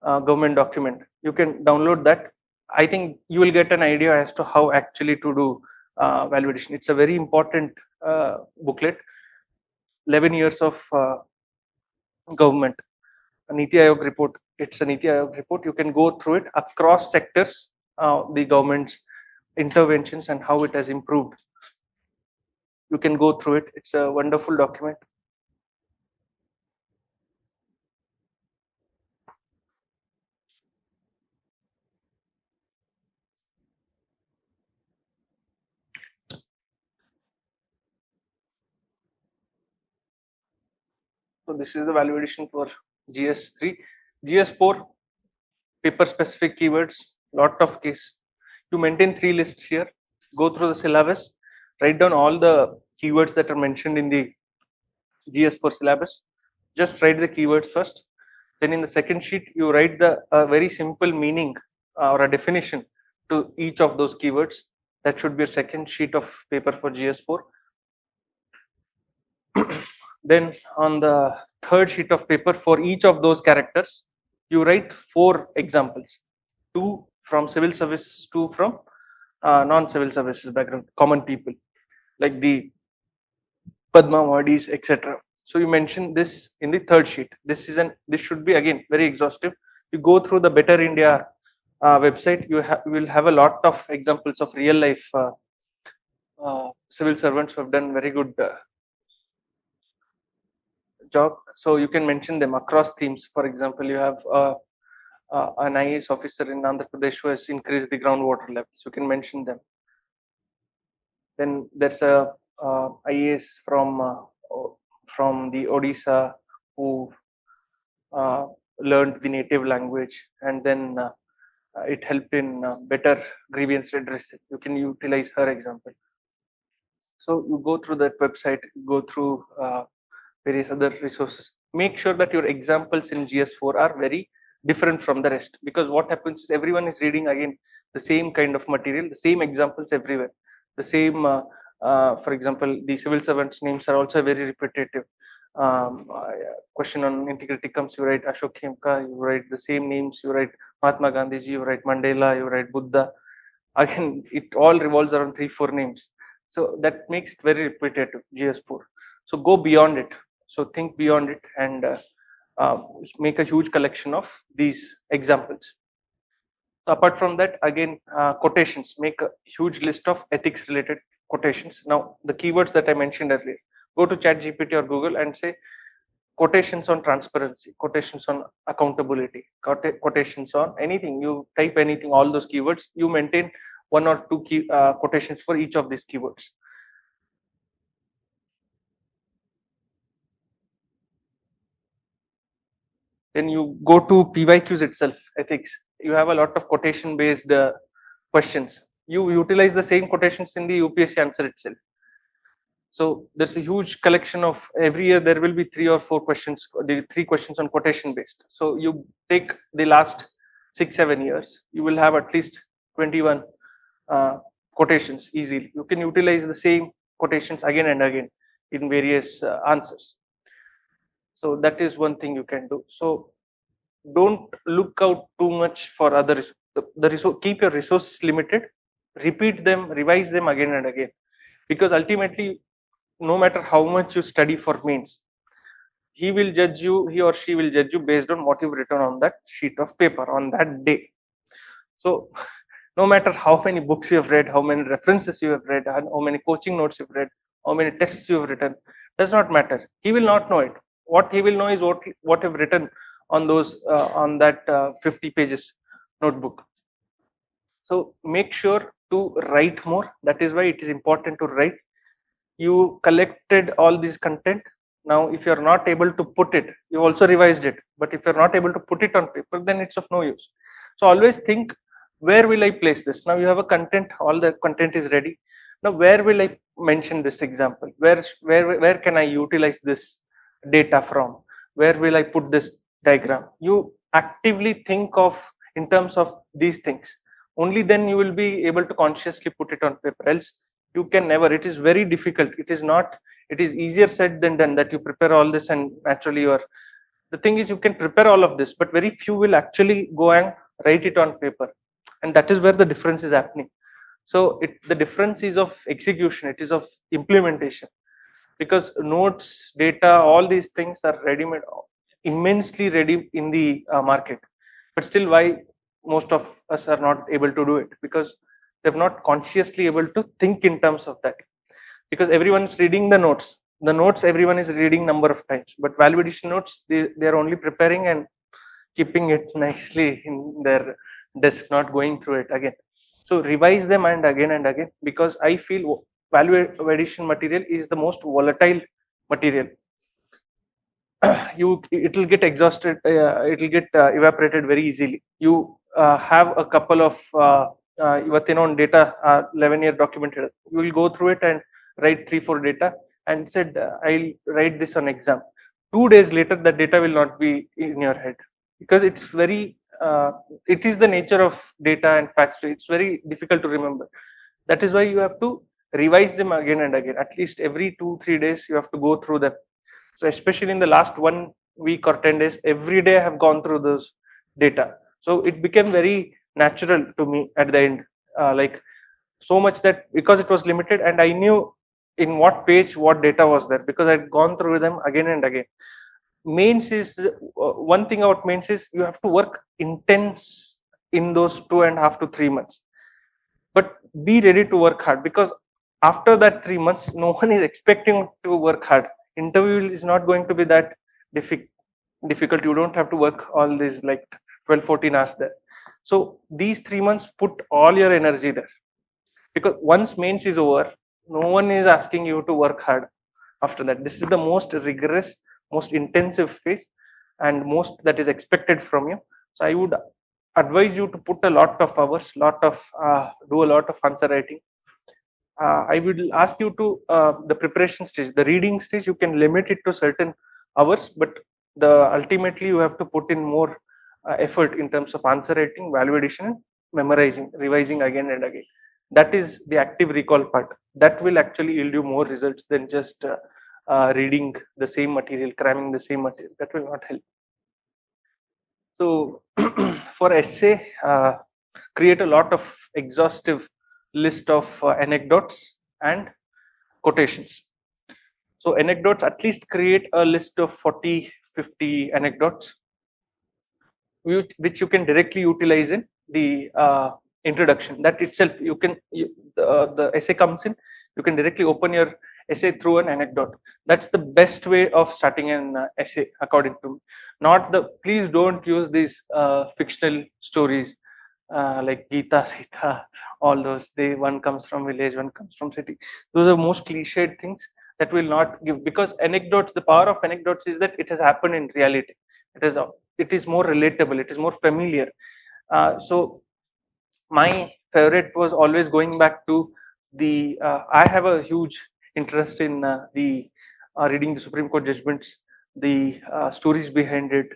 government document. You can download that. I think you will get an idea as to how actually to do validation. It's a very important booklet. 11 years of government. A Niti Aayog report. It's a Niti Aayog report. You can go through it across sectors, the government's interventions and how it has improved. You can go through it. It's a wonderful document. So this is the validation for GS3. GS4, paper specific keywords, lot of case. You maintain 3 lists here, go through the syllabus, write down all the keywords that are mentioned in the GS4 syllabus. Just write the keywords first. Then in the second sheet, you write the very simple meaning or a definition to each of those keywords. That should be a second sheet of paper for GS4. Then on the third sheet of paper for each of those characters, you write 4 examples, 2 from civil services, 2 from non-civil services background, common people like the Padmawadis, etc. So you mention this in the third sheet. This should be again very exhaustive. You go through the Better India website. You will have a lot of examples of real life civil servants who have done very good job. So you can mention them across themes. For example, you have an IAS officer in Andhra Pradesh who has increased the groundwater levels. You can mention them. Then there's a IAS from the Odisha who learned the native language, and then it helped in better grievance redress. You can utilize her example. So you go through that website, go through various other resources. Make sure that your examples in GS4 are very different from the rest, because what happens is everyone is reading again the same kind of material, the same examples everywhere, the same for example, the civil servants names are also very repetitive. Question on integrity comes, you write Ashok Khemka, you write the same names, you write Mahatma Gandhiji, you write Mandela, you write Buddha. Again, it all revolves around 3-4 names. So that makes it very repetitive, GS4. So go beyond it. So think beyond it and make a huge collection of these examples. So apart from that, again, quotations, make a huge list of ethics related quotations. Now, the keywords that I mentioned earlier, go to ChatGPT or Google and say quotations on transparency, quotations on accountability, quotations on anything. You type anything, all those keywords, you maintain 1 or 2 key quotations for each of these keywords. Then you go to PYQs itself, ethics. You have a lot of quotation based questions. You utilize the same quotations in the UPSC answer itself. So there's a huge collection of, every year there will be 3 or 4 questions, the 3 questions on quotation based. So you take the last 6-7 years, you will have at least 21 quotations easily. You can utilize the same quotations again and again in various answers. So that is one thing you can do. So don't look out too much for other the resource. Keep your resources limited, repeat them, revise them again and again, because ultimately, no matter how much you study for mains, he or she will judge you based on what you've written on that sheet of paper on that day. So no matter how many books you have read, how many references you have read, how many coaching notes you've read, how many tests you have written, does not matter. He will not know it. What he will know is what you've written on those on that 50 pages notebook. So make sure to write more. That is why it is important to write. You collected all this content. Now, if you're not able to put it, you also revised it. But if you're not able to put it on paper, then it's of no use. So always think, where will I place this? Now you have a content, all the content is ready. Now, where will I mention this example? Where can I utilize this data from? Where will I put this diagram? You actively think of in terms of these things. Only then you will be able to consciously put it on paper. Else you can never. It is very difficult. It is not. It is easier said than done that you prepare all this and naturally you are. The thing is, you can prepare all of this, but very few will actually go and write it on paper, and that is where the difference is happening. So the difference is of execution. It is of implementation, because notes, data, all these things are ready-made, immensely ready in the market. But still, why most of us are not able to do it? Because they're not consciously able to think in terms of that. Because everyone is reading the notes. The notes everyone is reading number of times, but value addition notes, they are only preparing and keeping it nicely in their desk, not going through it again. So revise them and again, because I feel value addition material is the most volatile material. It will get exhausted, it will get evaporated very easily. You have a couple of on data 11-year documented. You will go through it and write 3-4 data and said I'll write this on exam. 2 days later, the data will not be in your head, because it's very it is the nature of data and facts. So it's very difficult to remember. That is why you have to revise them again and again. At least every 2-3 days you have to go through them. So especially in the last 1 week or 10 days, every day I have gone through those data. So it became very natural to me at the end, like so much that because it was limited and I knew in what page what data was there, because I'd gone through them again and again. Mains is one thing about mains is you have to work intense in those 2.5 to 3 months, but be ready to work hard, because after that 3 months, no one is expecting to work hard. Interview is not going to be that difficult. You don't have to work all these like 12-14 hours there. So these 3 months, put all your energy there, because once mains is over, no one is asking you to work hard after that. This is the most rigorous, most intensive phase, and most that is expected from you. So I would advise you to put a lot of hours, do a lot of answer writing. I will ask you to the preparation stage, the reading stage, you can limit it to certain hours, but ultimately you have to put in more effort in terms of answer writing, validation, memorizing, revising again and again. That is the active recall part. That will actually yield you more results than just reading the same material, cramming the same material. That will not help. So for essay, create a lot of exhaustive list of anecdotes and quotations. So anecdotes, at least create a list of 40, 50 anecdotes, which you can directly utilize in the introduction. That itself, the essay comes in, you can directly open your essay through an anecdote. That's the best way of starting an essay, according to me. Not the, please don't use these fictional stories like Gita, Sita, all those. One comes from village, one comes from city. Those are most cliched things that will not give, because anecdotes, the power of anecdotes is that it has happened in reality. It is more relatable, it is more familiar. So my favorite was always going back to the I have a huge interest in the reading the Supreme Court judgments, the stories behind it,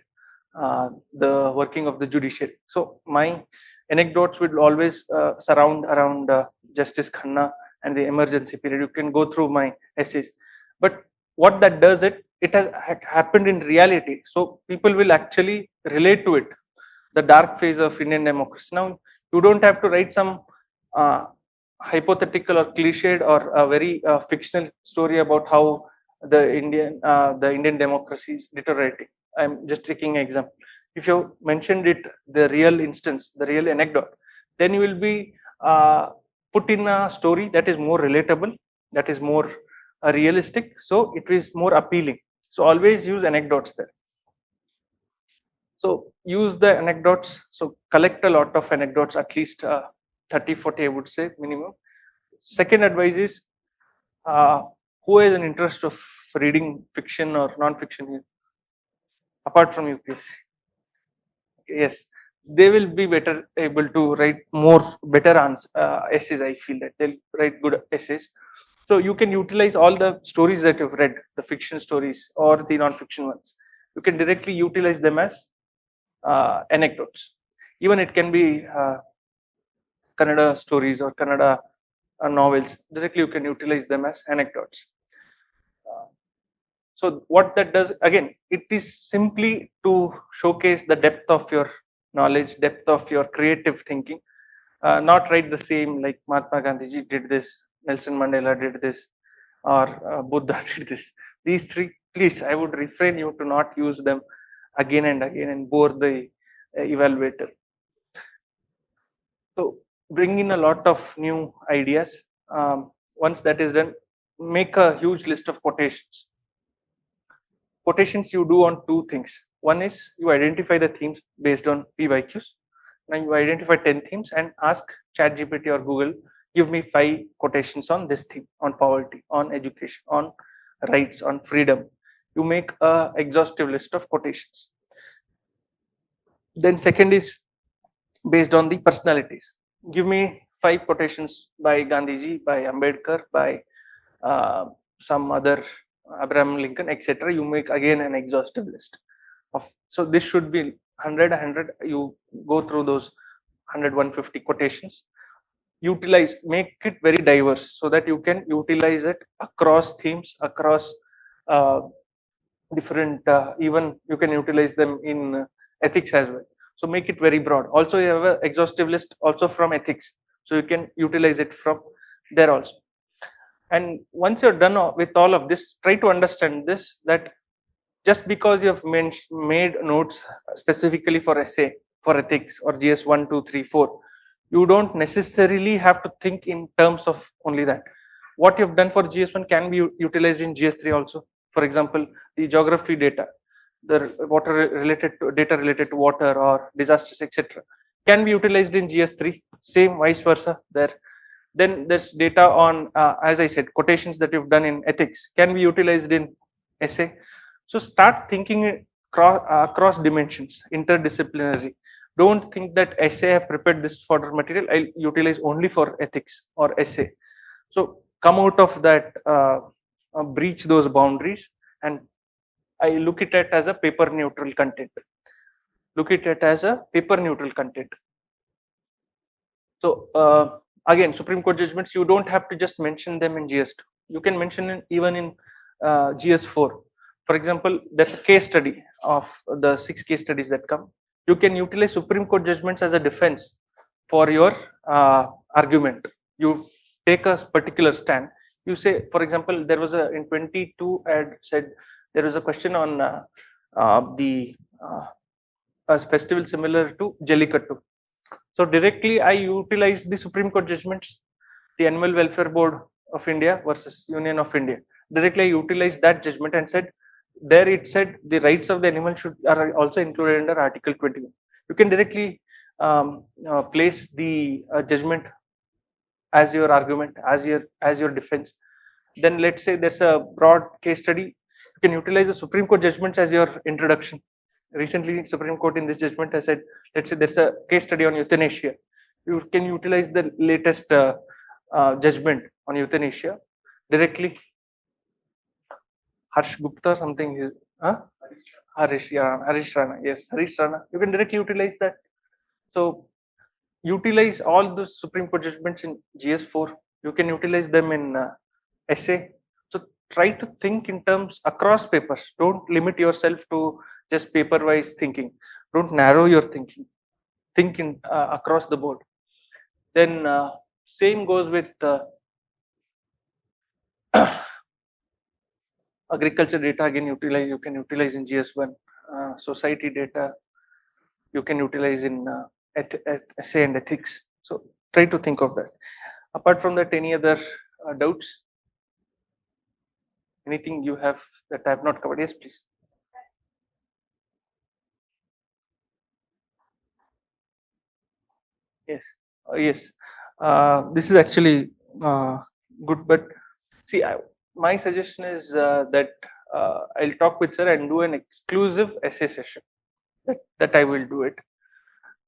the working of the judiciary. So my anecdotes will always surround around Justice Khanna and the emergency period. You can go through my essays, but what that does, it has happened in reality, so people will actually relate to it, the dark phase of Indian democracy. Now you don't have to write some hypothetical or cliched or a very fictional story about how the Indian democracy is deteriorating. I'm just taking an example. If you mentioned it, the real instance, the real anecdote, then you will be put in a story that is more relatable, that is more realistic, so it is more appealing. So always use anecdotes there. So use the anecdotes. So collect a lot of anecdotes, at least 30, 40, I would say minimum. Second advice is, who has an interest of reading fiction or non-fiction here, apart from UPSC? Yes, they will be better able to write better essays. I feel that they'll write good essays. So you can utilize all the stories that you've read, the fiction stories or the non-fiction ones. You can directly utilize them as anecdotes. Even it can be Kannada stories or Kannada novels. Directly you can utilize them as anecdotes. So what that does, again, it is simply to showcase the depth of your knowledge, depth of your creative thinking. Not write the same like Mahatma Gandhi did this, Nelson Mandela did this, or Buddha did this. These three, please, I would refrain you to not use them again and again and bore the evaluator. So bring in a lot of new ideas. Once that is done, make a huge list of quotations. Quotations you do on two things. One is you identify the themes based on PYQs. Now you identify 10 themes and ask ChatGPT or Google, give me 5 quotations on this theme, on poverty, on education, on rights, on freedom. You make a exhaustive list of quotations. Then second is based on the personalities. Give me 5 quotations by Gandhiji, by Ambedkar, by some other Abraham Lincoln, etc. You make again an exhaustive list of. So this should be 100. You go through those 100, 150 quotations. Utilize, make it very diverse so that you can utilize it across themes, across different. Even you can utilize them in ethics as well. So make it very broad. Also, you have an exhaustive list also from ethics, so you can utilize it from there also. And once you're done with all of this, try to understand this, that just because you have made notes specifically for essay, for ethics or GS 1, 2, 3, 4, you don't necessarily have to think in terms of only that. What you've done for GS1 can be utilized in GS3 also. For example, the geography data, the water related to data related to water or disasters, etc., can be utilized in GS3. Same vice versa there. Then there's data on, as I said, quotations that you've done in ethics can be utilized in essay. So start thinking across dimensions, interdisciplinary. Don't think that essay have prepared this fodder material, I'll utilize only for ethics or essay. So come out of that, breach those boundaries, and I look at it as a paper neutral content. look at it as a paper neutral content. So again, Supreme Court judgments, you don't have to just mention them in GS2. You can mention it even in GS4. For example, there's a case study of the 6 case studies that come. You can utilize Supreme Court judgments as a defense for your argument. You take a particular stand. You say, for example, there was a in 22 I had said there was a question on a festival similar to Jallikattu. So directly I utilize the Supreme Court judgments, the Animal Welfare Board of India versus Union of India. Directly I utilized that judgment and said, there it said the rights of the animal are also included under Article 21. You can directly place the judgment as your argument, as your defense. Then let's say there's a broad case study. You can utilize the Supreme Court judgments as your introduction. Recently, Supreme Court in this judgment has said, let's say there's a case study on euthanasia. You can utilize the latest judgment on euthanasia directly. Harsh Gupta, something is Harish Rana. Yes, Harish Rana. You can directly utilize that. So utilize all the Supreme Court judgments in GS4. You can utilize them in essay. So try to think in terms across papers. Don't limit yourself to just paper wise thinking. Don't narrow your thinking. Think in across the board. Then same goes with agriculture data. Again, you can utilize in GS1. Society data you can utilize in essay and ethics. So try to think of that. Apart from that, any other doubts? Anything you have that I have not covered? Yes, please. Yes, yes. This is actually good, but see, my suggestion is that I'll talk with sir and do an exclusive essay session. That I will do it,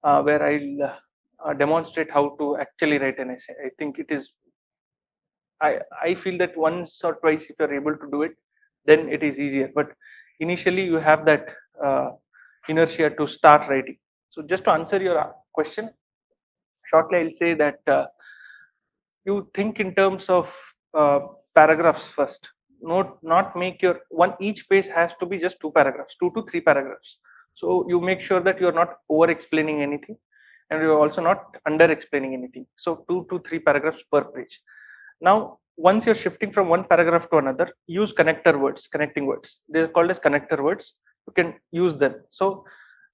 where I'll demonstrate how to actually write an essay. I think it is. I feel that once or twice, if you're able to do it, then it is easier. But initially, you have that inertia to start writing. So, just to answer your question, shortly, I'll say that you think in terms of paragraphs first. Not make your one. Each page has to be just 2 paragraphs, 2 to 3 paragraphs. So you make sure that you're not over explaining anything, and you're also not under explaining anything. So 2 to 3 paragraphs per page. Now, once you're shifting from one paragraph to another, use connector words, connecting words. They're called as connector words. You can use them. So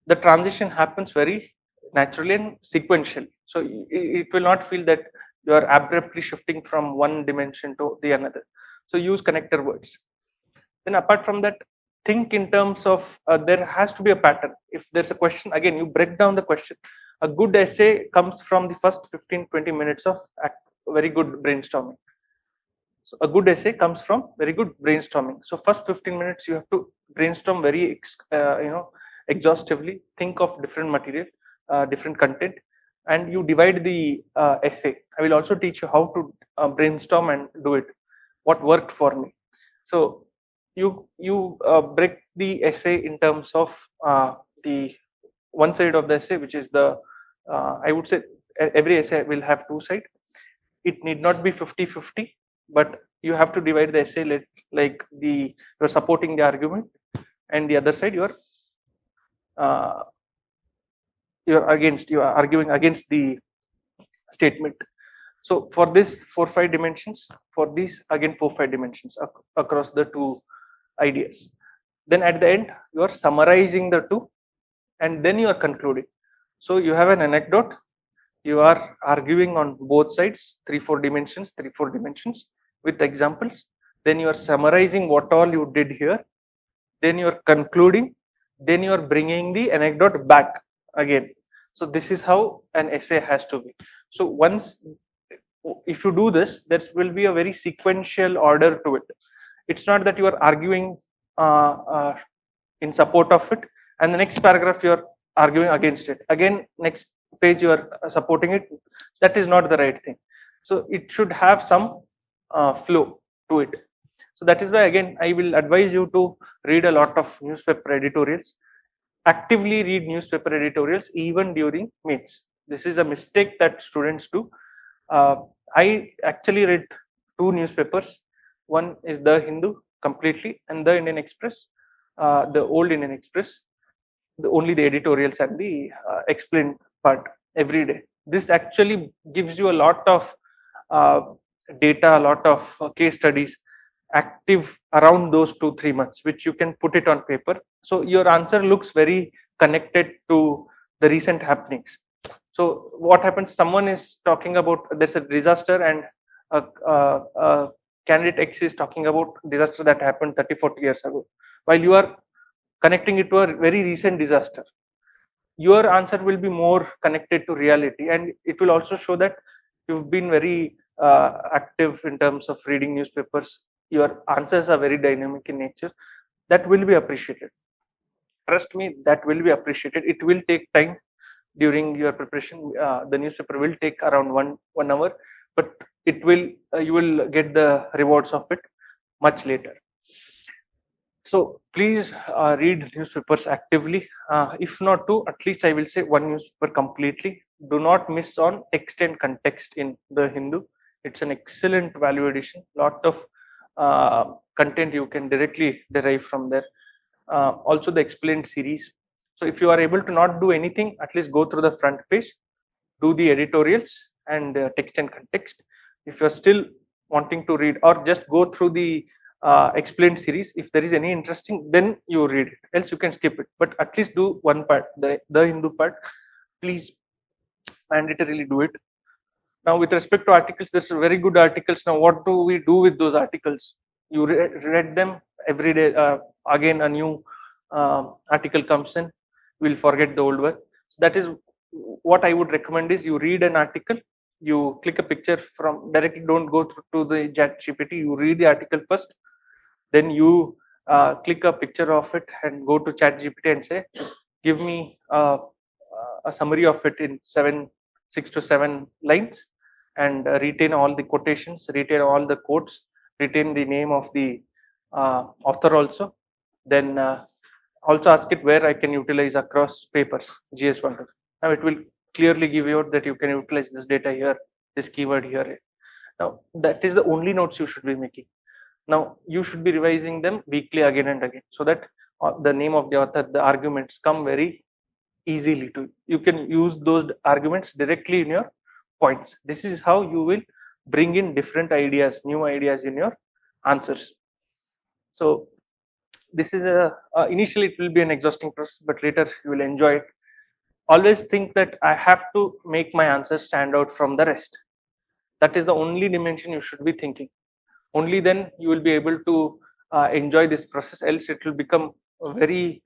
the transition happens very naturally and sequentially. So it will not feel that you are abruptly shifting from one dimension to the another. So use connector words. Then apart from that, think in terms of there has to be a pattern. If there's a question, again, you break down the question. A good essay comes from the first 15-20 minutes of very good brainstorming. So a good essay comes from very good brainstorming. So first 15 minutes you have to brainstorm very exhaustively, think of different material, different content, and you divide the essay. I will also teach you how to brainstorm and do it, what worked for me. So you break the essay in terms of the one side of the essay, which is the I would say every essay will have 2 sides. It need not be 50-50, but you have to divide the essay like you're supporting the argument, and the other side you're arguing against the statement. So for this 4-5 dimensions, for these again 4-5 dimensions across the 2 ideas. Then at the end you are summarizing the 2, and then you are concluding. So you have an anecdote, you are arguing on both sides, 3-4 dimensions with examples. Then you are summarizing what all you did here. Then you are concluding. Then you are bringing the anecdote back again. So this is how an essay has to be. So if you do this, there will be a very sequential order to it. It's not that you are arguing in support of it, and the next paragraph you are arguing against it. Again, next page you are supporting it. That is not the right thing. So it should have some flow to it. So that is why again I will advise you to read a lot of newspaper editorials. actively read newspaper editorials even during mains. This is a mistake that students do. I actually read two newspapers. One is the Hindu completely, and the Indian Express, the old Indian Express, only the editorials and the explained part every day. This actually gives you a lot of uh, data, a lot of case studies active around those 2-3 months, which you can put it on paper. So your answer looks very connected to the recent happenings. So what happens? Someone is talking about there's a disaster, and candidate X is talking about disaster that happened 30-40 years ago, while you are connecting it to a very recent disaster. Your answer will be more connected to reality, and it will also show that you've been very active in terms of reading newspapers. Your answers are very dynamic in nature. That will be appreciated. Trust me, that will be appreciated. It will take time during your preparation. The newspaper will take around one hour, but it will you will get the rewards of it much later. So please read newspapers actively. If not two, at least I will say one newspaper completely. Do not miss on text and context in the Hindu. It's an excellent value addition. Lot of content you can directly derive from there. Also the explained series. So if you are able to not do anything, at least go through the front page, do the editorials and text and context. If you're still wanting to read, or just go through the explained series, if there is any interesting, then you read it, else you can skip it, but at least do one part, the Hindu part. Please mandatorily do it. Now with respect to articles, there's very good articles. Now what do we do with those articles? You read them every day. Again a new article comes in, we'll forget the old one. So that is what I would recommend, is you read an article, you click a picture from directly, don't go through to the chat GPT, you read the article first, then you click a picture of it and go to chat GPT and say, give me a summary of it in 6 to 7 lines, and retain all the quotations, retain all the quotes, retain the name of the author also. Then also ask it where I can utilize across papers, GS1. Now it will clearly give you out that you can utilize this data here, this keyword here. Now that is the only notes you should be making. Now you should be revising them weekly again and again, so that the name of the author, the arguments come very easily to you. You can use those arguments directly in your points. This is how you will bring in different ideas, new ideas in your answers. So this is initially it will be an exhausting process, but later you will enjoy it. Always think that I have to make my answers stand out from the rest. That is the only dimension you should be thinking. Only then you will be able to enjoy this process, else it will become a very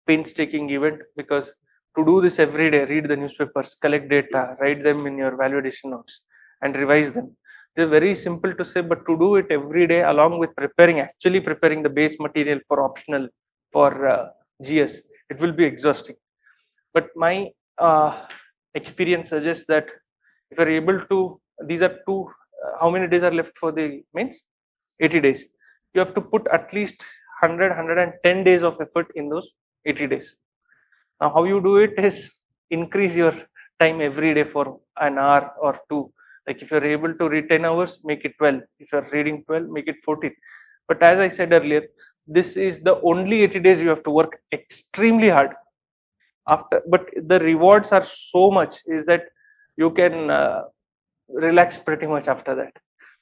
painstaking event, because to do this every day, read the newspapers, collect data, write them in your validation notes and revise them. They're very simple to say, but to do it every day along with actually preparing the base material for optional for GS, it will be exhausting. But my experience suggests that if you're able to, these are how many days are left for the mains? 80 days. You have to put at least 110 days of effort in those 80 days. Now how you do it is increase your time every day for an hour or two. Like if you're able to read 10 hours, make it 12. If you're reading 12, make it 14. But as I said earlier, this is the only 80 days you have to work extremely hard. But the rewards are so much, is that you can relax pretty much after that,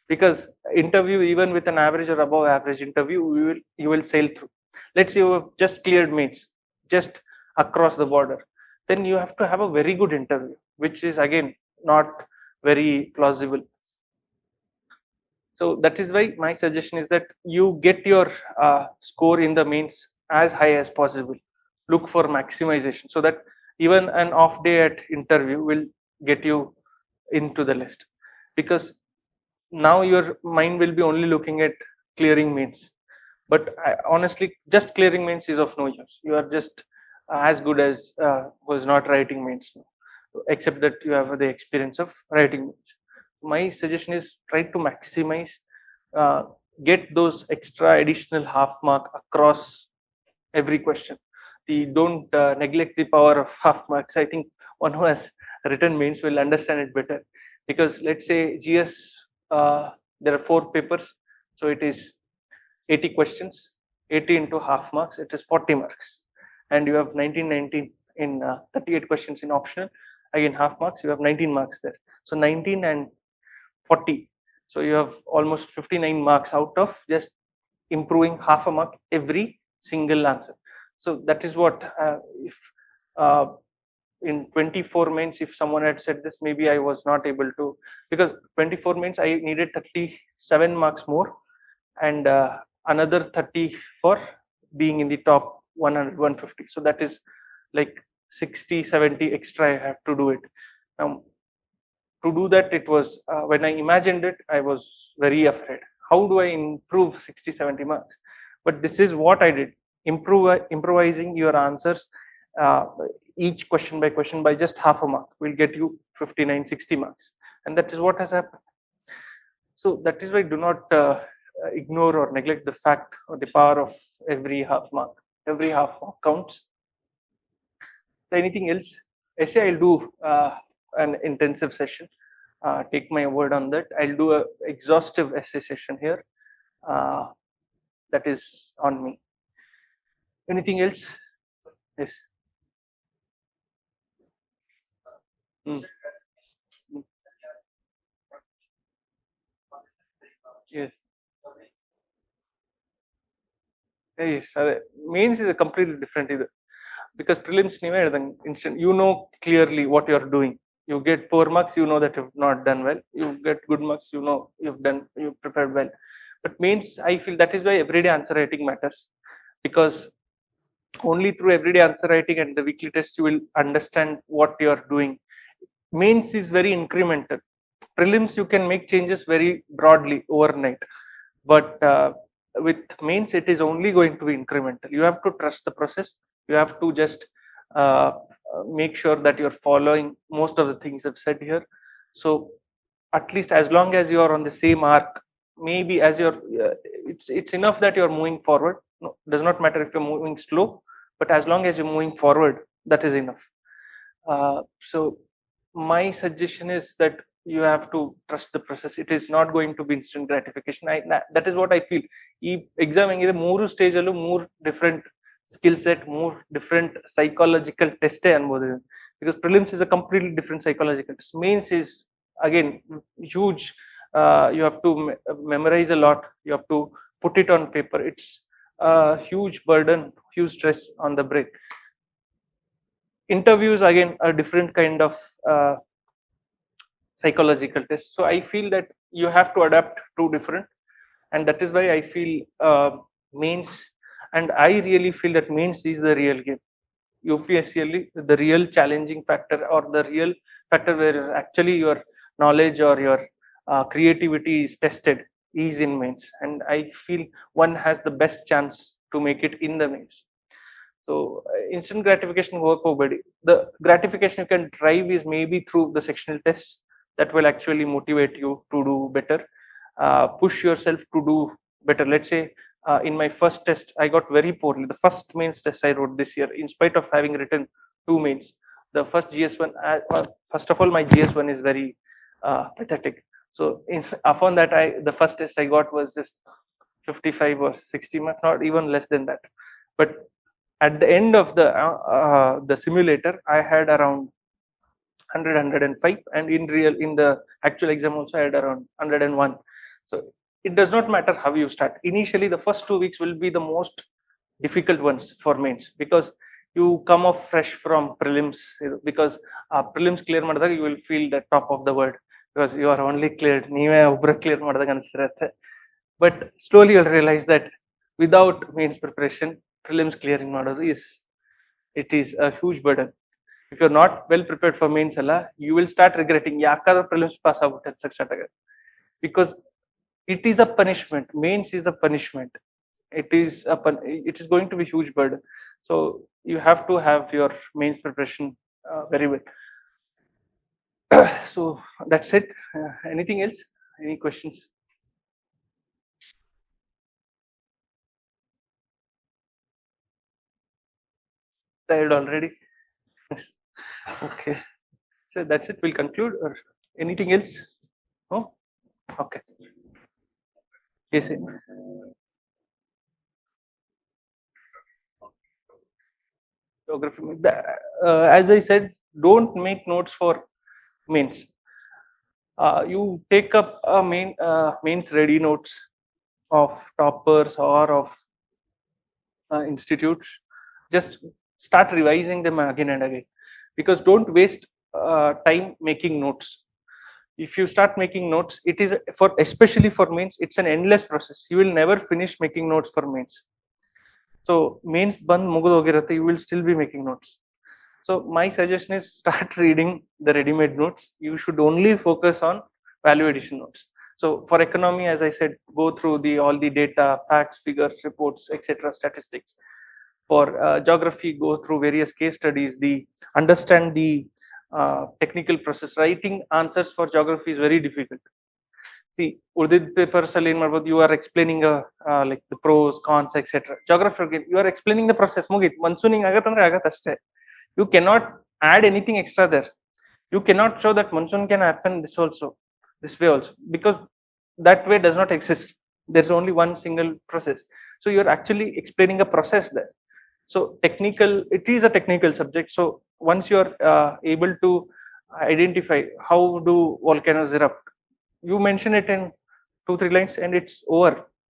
because interview, even with an average or above average interview, you will sail through. Let's say you have just cleared mains, just across the border, then you have to have a very good interview, which is again not very plausible. So that is why my suggestion is that you get your score in the mains as high as possible. Look for maximization, so that even an off day at interview will get you into the list, because now your mind will be only looking at clearing mains. But honestly, just clearing mains is of no use. You are just as good as was not writing mains now, except that you have the experience of writing mains. My suggestion is try to maximize, get those extra additional half mark across every question. don't neglect the power of half marks. I think one who has written mains will understand it better, because let's say GS, there are 4 papers, so it is 80 questions, 80 into half marks, it is 40 marks, and you have 19 in 38 questions in optional, again half marks, you have 19 marks there. So 19 and 40, so you have almost 59 marks out of just improving half a mark every single answer. So that is what, if uh, in 24 mains, if someone had said this, maybe I was not able to, because 24 mains I needed 37 marks more, and another 30 for being in the top 100 150. So that is like 60 70 extra I have to do it. Now to do that, it was, when I imagined it, I was very afraid, how do I improve 60 70 marks? But this is what I did. Improvising your answers, uh, each question by just half a mark will get you 59 60 marks, and that is what has happened. So that is why, do not ignore or neglect the fact or the power of every half mark. Every half mark counts. Anything else? Essay, I'll do an intensive session. Take my word on that. I'll do a exhaustive essay session here. That is on me. Anything else? Yes. Mm. Mm. Yes. Yes. Mains is a completely different either, because prelims ನೀವೇ ಹೇಳ್ದಂಗೆ instant, you know clearly what you are doing. You get poor marks, you know that you've not done well. You get good marks, you know you've prepared well. But mains, I feel that is why everyday answer writing matters, because only through everyday answer writing and the weekly test you will understand what you are doing. Mains is very incremental. Prelims you can make changes very broadly overnight, but with mains it is only going to be incremental. You have to trust the process. You have to just make sure that you're following most of the things I've said here. So at least as long as you are on the same arc, maybe as you're it's enough that you're moving forward. No, does not matter if you're moving slow, but as long as you're moving forward, that is enough. So my suggestion is that you have to trust the process. It is not going to be instant gratification. That is what I feel. ಈ exam ಹೆಂಗಿದೆ, 3 stage ಅಲ್ಲೂ 3 different skill set, 3 different psychological ಟೆಸ್ಟೇ ಅನ್ಬೋದು, because prelims is a completely different psychological test. Mains is again huge. You have to memorize a lot. You have to put it on paper. It's a huge burden, huge stress on the brain. Interviews again a different kind of psychological test. So I feel that you have to adapt to different, and that is why I feel mains, and I really feel that mains is the real game. UPSC the real challenging factor, or the real factor where actually your knowledge or your creativity is tested, is in mains, and I feel one has the best chance to make it in the mains. So instant gratification work over. The gratification you can drive is maybe through the sectional tests that will actually motivate you to do better, push yourself to do better. Let's say in my first test I got very poorly. The first mains test I wrote this year, in spite of having written 2 mains. The first GS1, first of all my GS1 is very pathetic. So upon that, the first test I got was just 55 or 60 marks, not even less than that. But at the end of the simulator I had around 100 105, and in the actual exam also I had around 101. So it does not matter how you start. Initially the first 2 weeks will be the most difficult ones for mains, because you come off fresh from prelims, because prelims clear ಮಾಡಿದಾಗ you will feel the top of the world, because you are only cleared, ನೀವೇ ಒಬ್ಬರು clear ಮಾಡಿದಾಗ ಅನಿಸ್ತಿರುತ್ತೆ. But slowly you'll realize that without mains preparation, prelims clearing ಮಾಡೋದು it is a huge burden. If you're not well prepared for mains alla, you will start regretting ಯಾಕಾದ್ರೂ prelims pass ಆಗ್ಬಿಟ್ಟೆ ಅಂತ start ಆಗುತ್ತೆ, because it is a punishment. Mains is a punishment. It is going to be huge burden. So you have to have your mains preparation very well. So that's it. Anything else? Any questions? Tired already? Yes. Okay. So that's it. We'll conclude. Or anything else? No? Okay. Yes. Geography. As I said, don't make notes for mains. You take up a mains ready notes of toppers or of institutes. Just start revising them again and again, because don't waste time making notes. If you start making notes, it is for, especially for mains, it's an endless process. You will never finish making notes for mains. So mains band mugudogiratte, you will still be making notes. So my suggestion is start reading the ready-made notes. You should only focus on value addition notes. So for economy, as I said, go through the all the data, facts, figures, reports, etc., statistics. For geography, go through various case studies. The understand the technical process. Writing answers for geography is very difficult. See, ಉಳಿದಿದ್ದ papers ಅಲ್ಲಿ ಏನ್ ಮಾಡ್ಬೋದು, you are explaining like the pros, cons, etc. Geography, you are explaining the process. ಮುಗೀತು, ಮನ್ಸೂನಿಂಗ್ ಆಗತ್ತಂದ್ರೆ ಆಗತ್ತಷ್ಟೇ. You cannot add anything extra there. You cannot show that monsoon can happen this also, this way also, because that way does not exist. There's only one single process. So you're actually explaining a process there. So technical, it is a technical subject. So once you're able to identify how do volcanoes erupt, you mention it in 2-3 lines and it's over.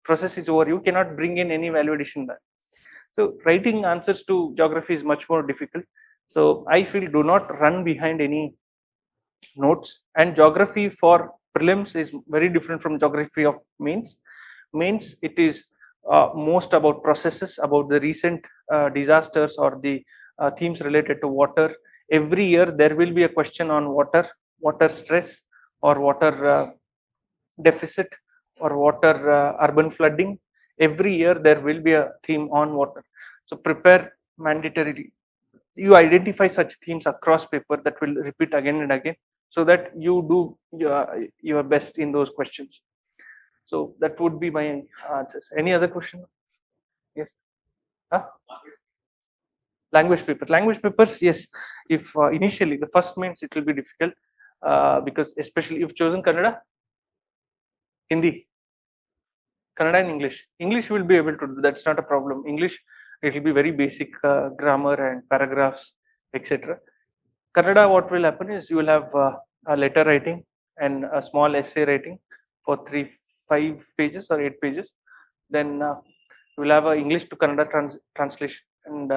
Process is over. You cannot bring in any value addition there. So writing answers to geography is much more difficult. So I feel do not run behind any notes. And geography for prelims is very different from geography of mains. Mains, it is most about processes, about the recent disasters or the themes related to water. Every year there will be a question on water, water stress, or water deficit, or water urban flooding. Every year there will be a theme on water. So prepare mandatorily. You identify such themes across paper that will repeat again and again, so that you do your best in those questions. So that would be my answers. Any other question? Yes. Huh? Language papers, yes. If initially the first mains, it will be difficult, because especially you've chosen Kannada, Hindi, Kannada and English will be able to do. That's not a problem. English, it will be very basic grammar and paragraphs, etc. Kannada, what will happen is you will have a letter writing and a small essay writing for 5 pages or 8 pages. Then you will have a English to Kannada translation and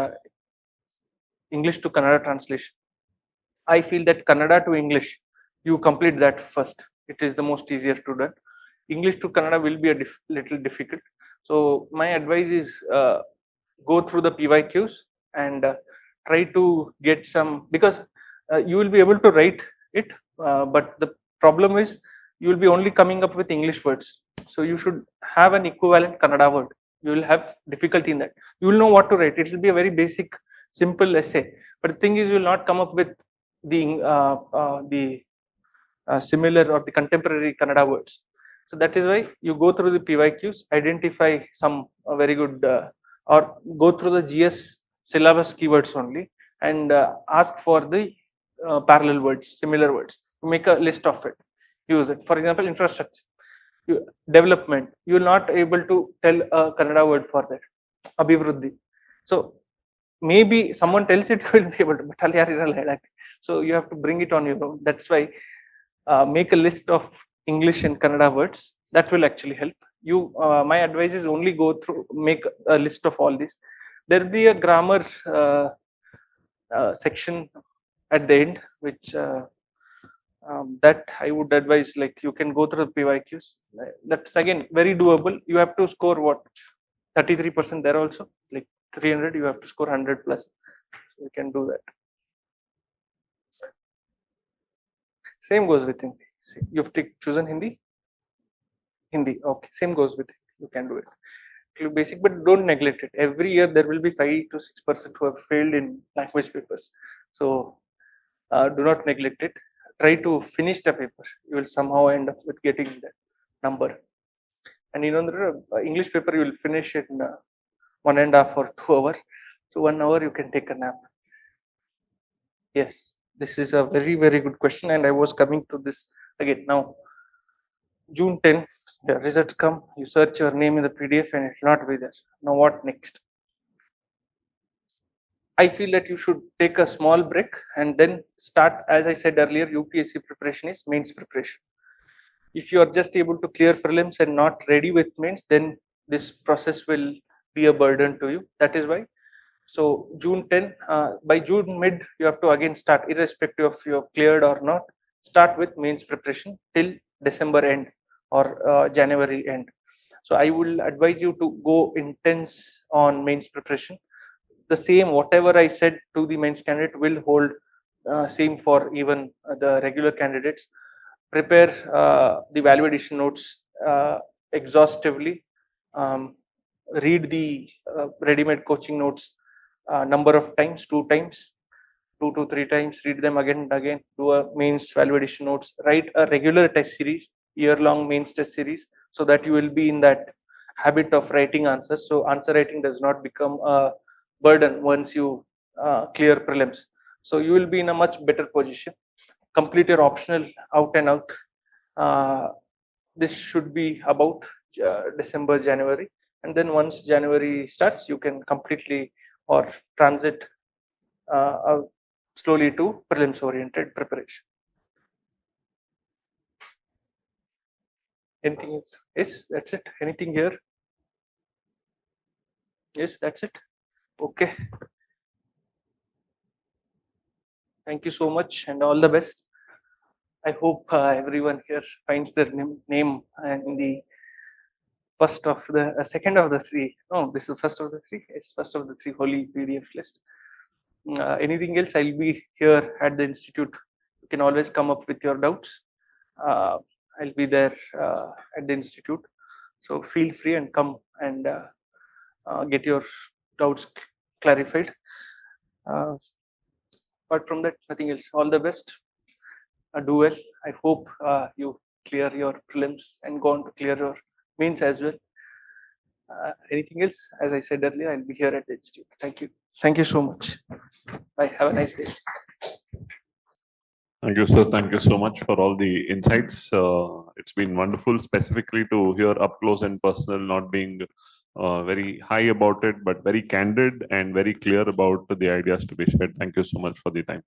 English to Kannada translation. I feel that Kannada to English, you complete that first. It is the most easier to do. English to Kannada will be a little difficult. So my advice is go through the PYQs and try to get some, because you will be able to write it, but the problem is you will be only coming up with English words. So you should have an equivalent Kannada word. You will have difficulty in that. You will know what to write. It will be a very basic, simple essay. But the thing is, you will not come up with the similar or the contemporary Kannada words. So that is why you go through the PYQs, identify some very good, or go through the GS syllabus keywords only, and ask for the parallel words, similar words. Make a list of it, use it. For example, infrastructure, development, you will not able to tell a Kannada word for that. Abhivruddhi. So maybe someone tells it, you will be able to, but so you have to bring it on your own. That's why make a list of English and Kannada words. That will actually help you. My advice is only go through, make a list of all these. There will be a grammar section at the end, which that I would advise, like you can go through the PYQs. That's again very doable. You have to score what, 33% there also, like 300, you have to score 100 plus. So you can do that. Same goes with Hindi. You've chosen Hindi. Okay, same goes with it. You can do it. Basic, but don't neglect it. Every year there will be 5 to 6% who have failed in language papers. So do not neglect it. Try to finish the paper. You will somehow end up with getting that number. And English paper you will finish it in 1.5 or 2 hours. So 1 hour you can take a nap. Yes, this is a very, very good question, and I was coming to this again. Now, June 10, the results come, you search your name in the PDF and it will not be there. Now, what next? I feel that you should take a small break and then start. As I said earlier, UPSC preparation is mains preparation. If you are just able to clear prelims and not ready with mains, then this process will be a burden to you. That is why. So June 10, by June mid, you have to again start, irrespective of you have cleared or not, start with mains preparation till December end or January end. So I will advise you to go intense on mains preparation. The same, whatever I said to the mains candidate will hold same for even the regular candidates. Prepare the value addition notes exhaustively. Read the ready-made coaching notes number of times, 2 times, 2 to 3 times. Read them again and again. Do a mains value addition notes. Write a regular test series, year-long mains test series, so that you will be in that habit of writing answers. So answer writing does not become a burden once you clear prelims. So you will be in a much better position. Complete your optional out and out. This should be about December, January, and then once January starts, you can completely or transit slowly to prelims oriented preparation. Anything else? Yes, that's it. Anything here? Yes, that's it. Okay. Thank you so much and all the best. I hope everyone here finds their name in the first of the second of the three. No, this is the first of the three. It's first of the three holy PDF list. Anything else? I'll be here at the institute. You can always come up with your doubts. I'll be there at the institute. So feel free and come and get your doubts clarified. Apart from that, nothing else. All the best. Do well. I hope you clear your prelims and go on to clear your mains as well. Anything else? As I said earlier, I'll be here at the institute. Thank you. Thank you so much. Bye. Have a nice day. Thank you, sir. Thank you so much for all the insights. It's been wonderful, specifically to hear up close and personal, not being very high about it, but very candid and very clear about the ideas to be shared. Thank you so much for the time.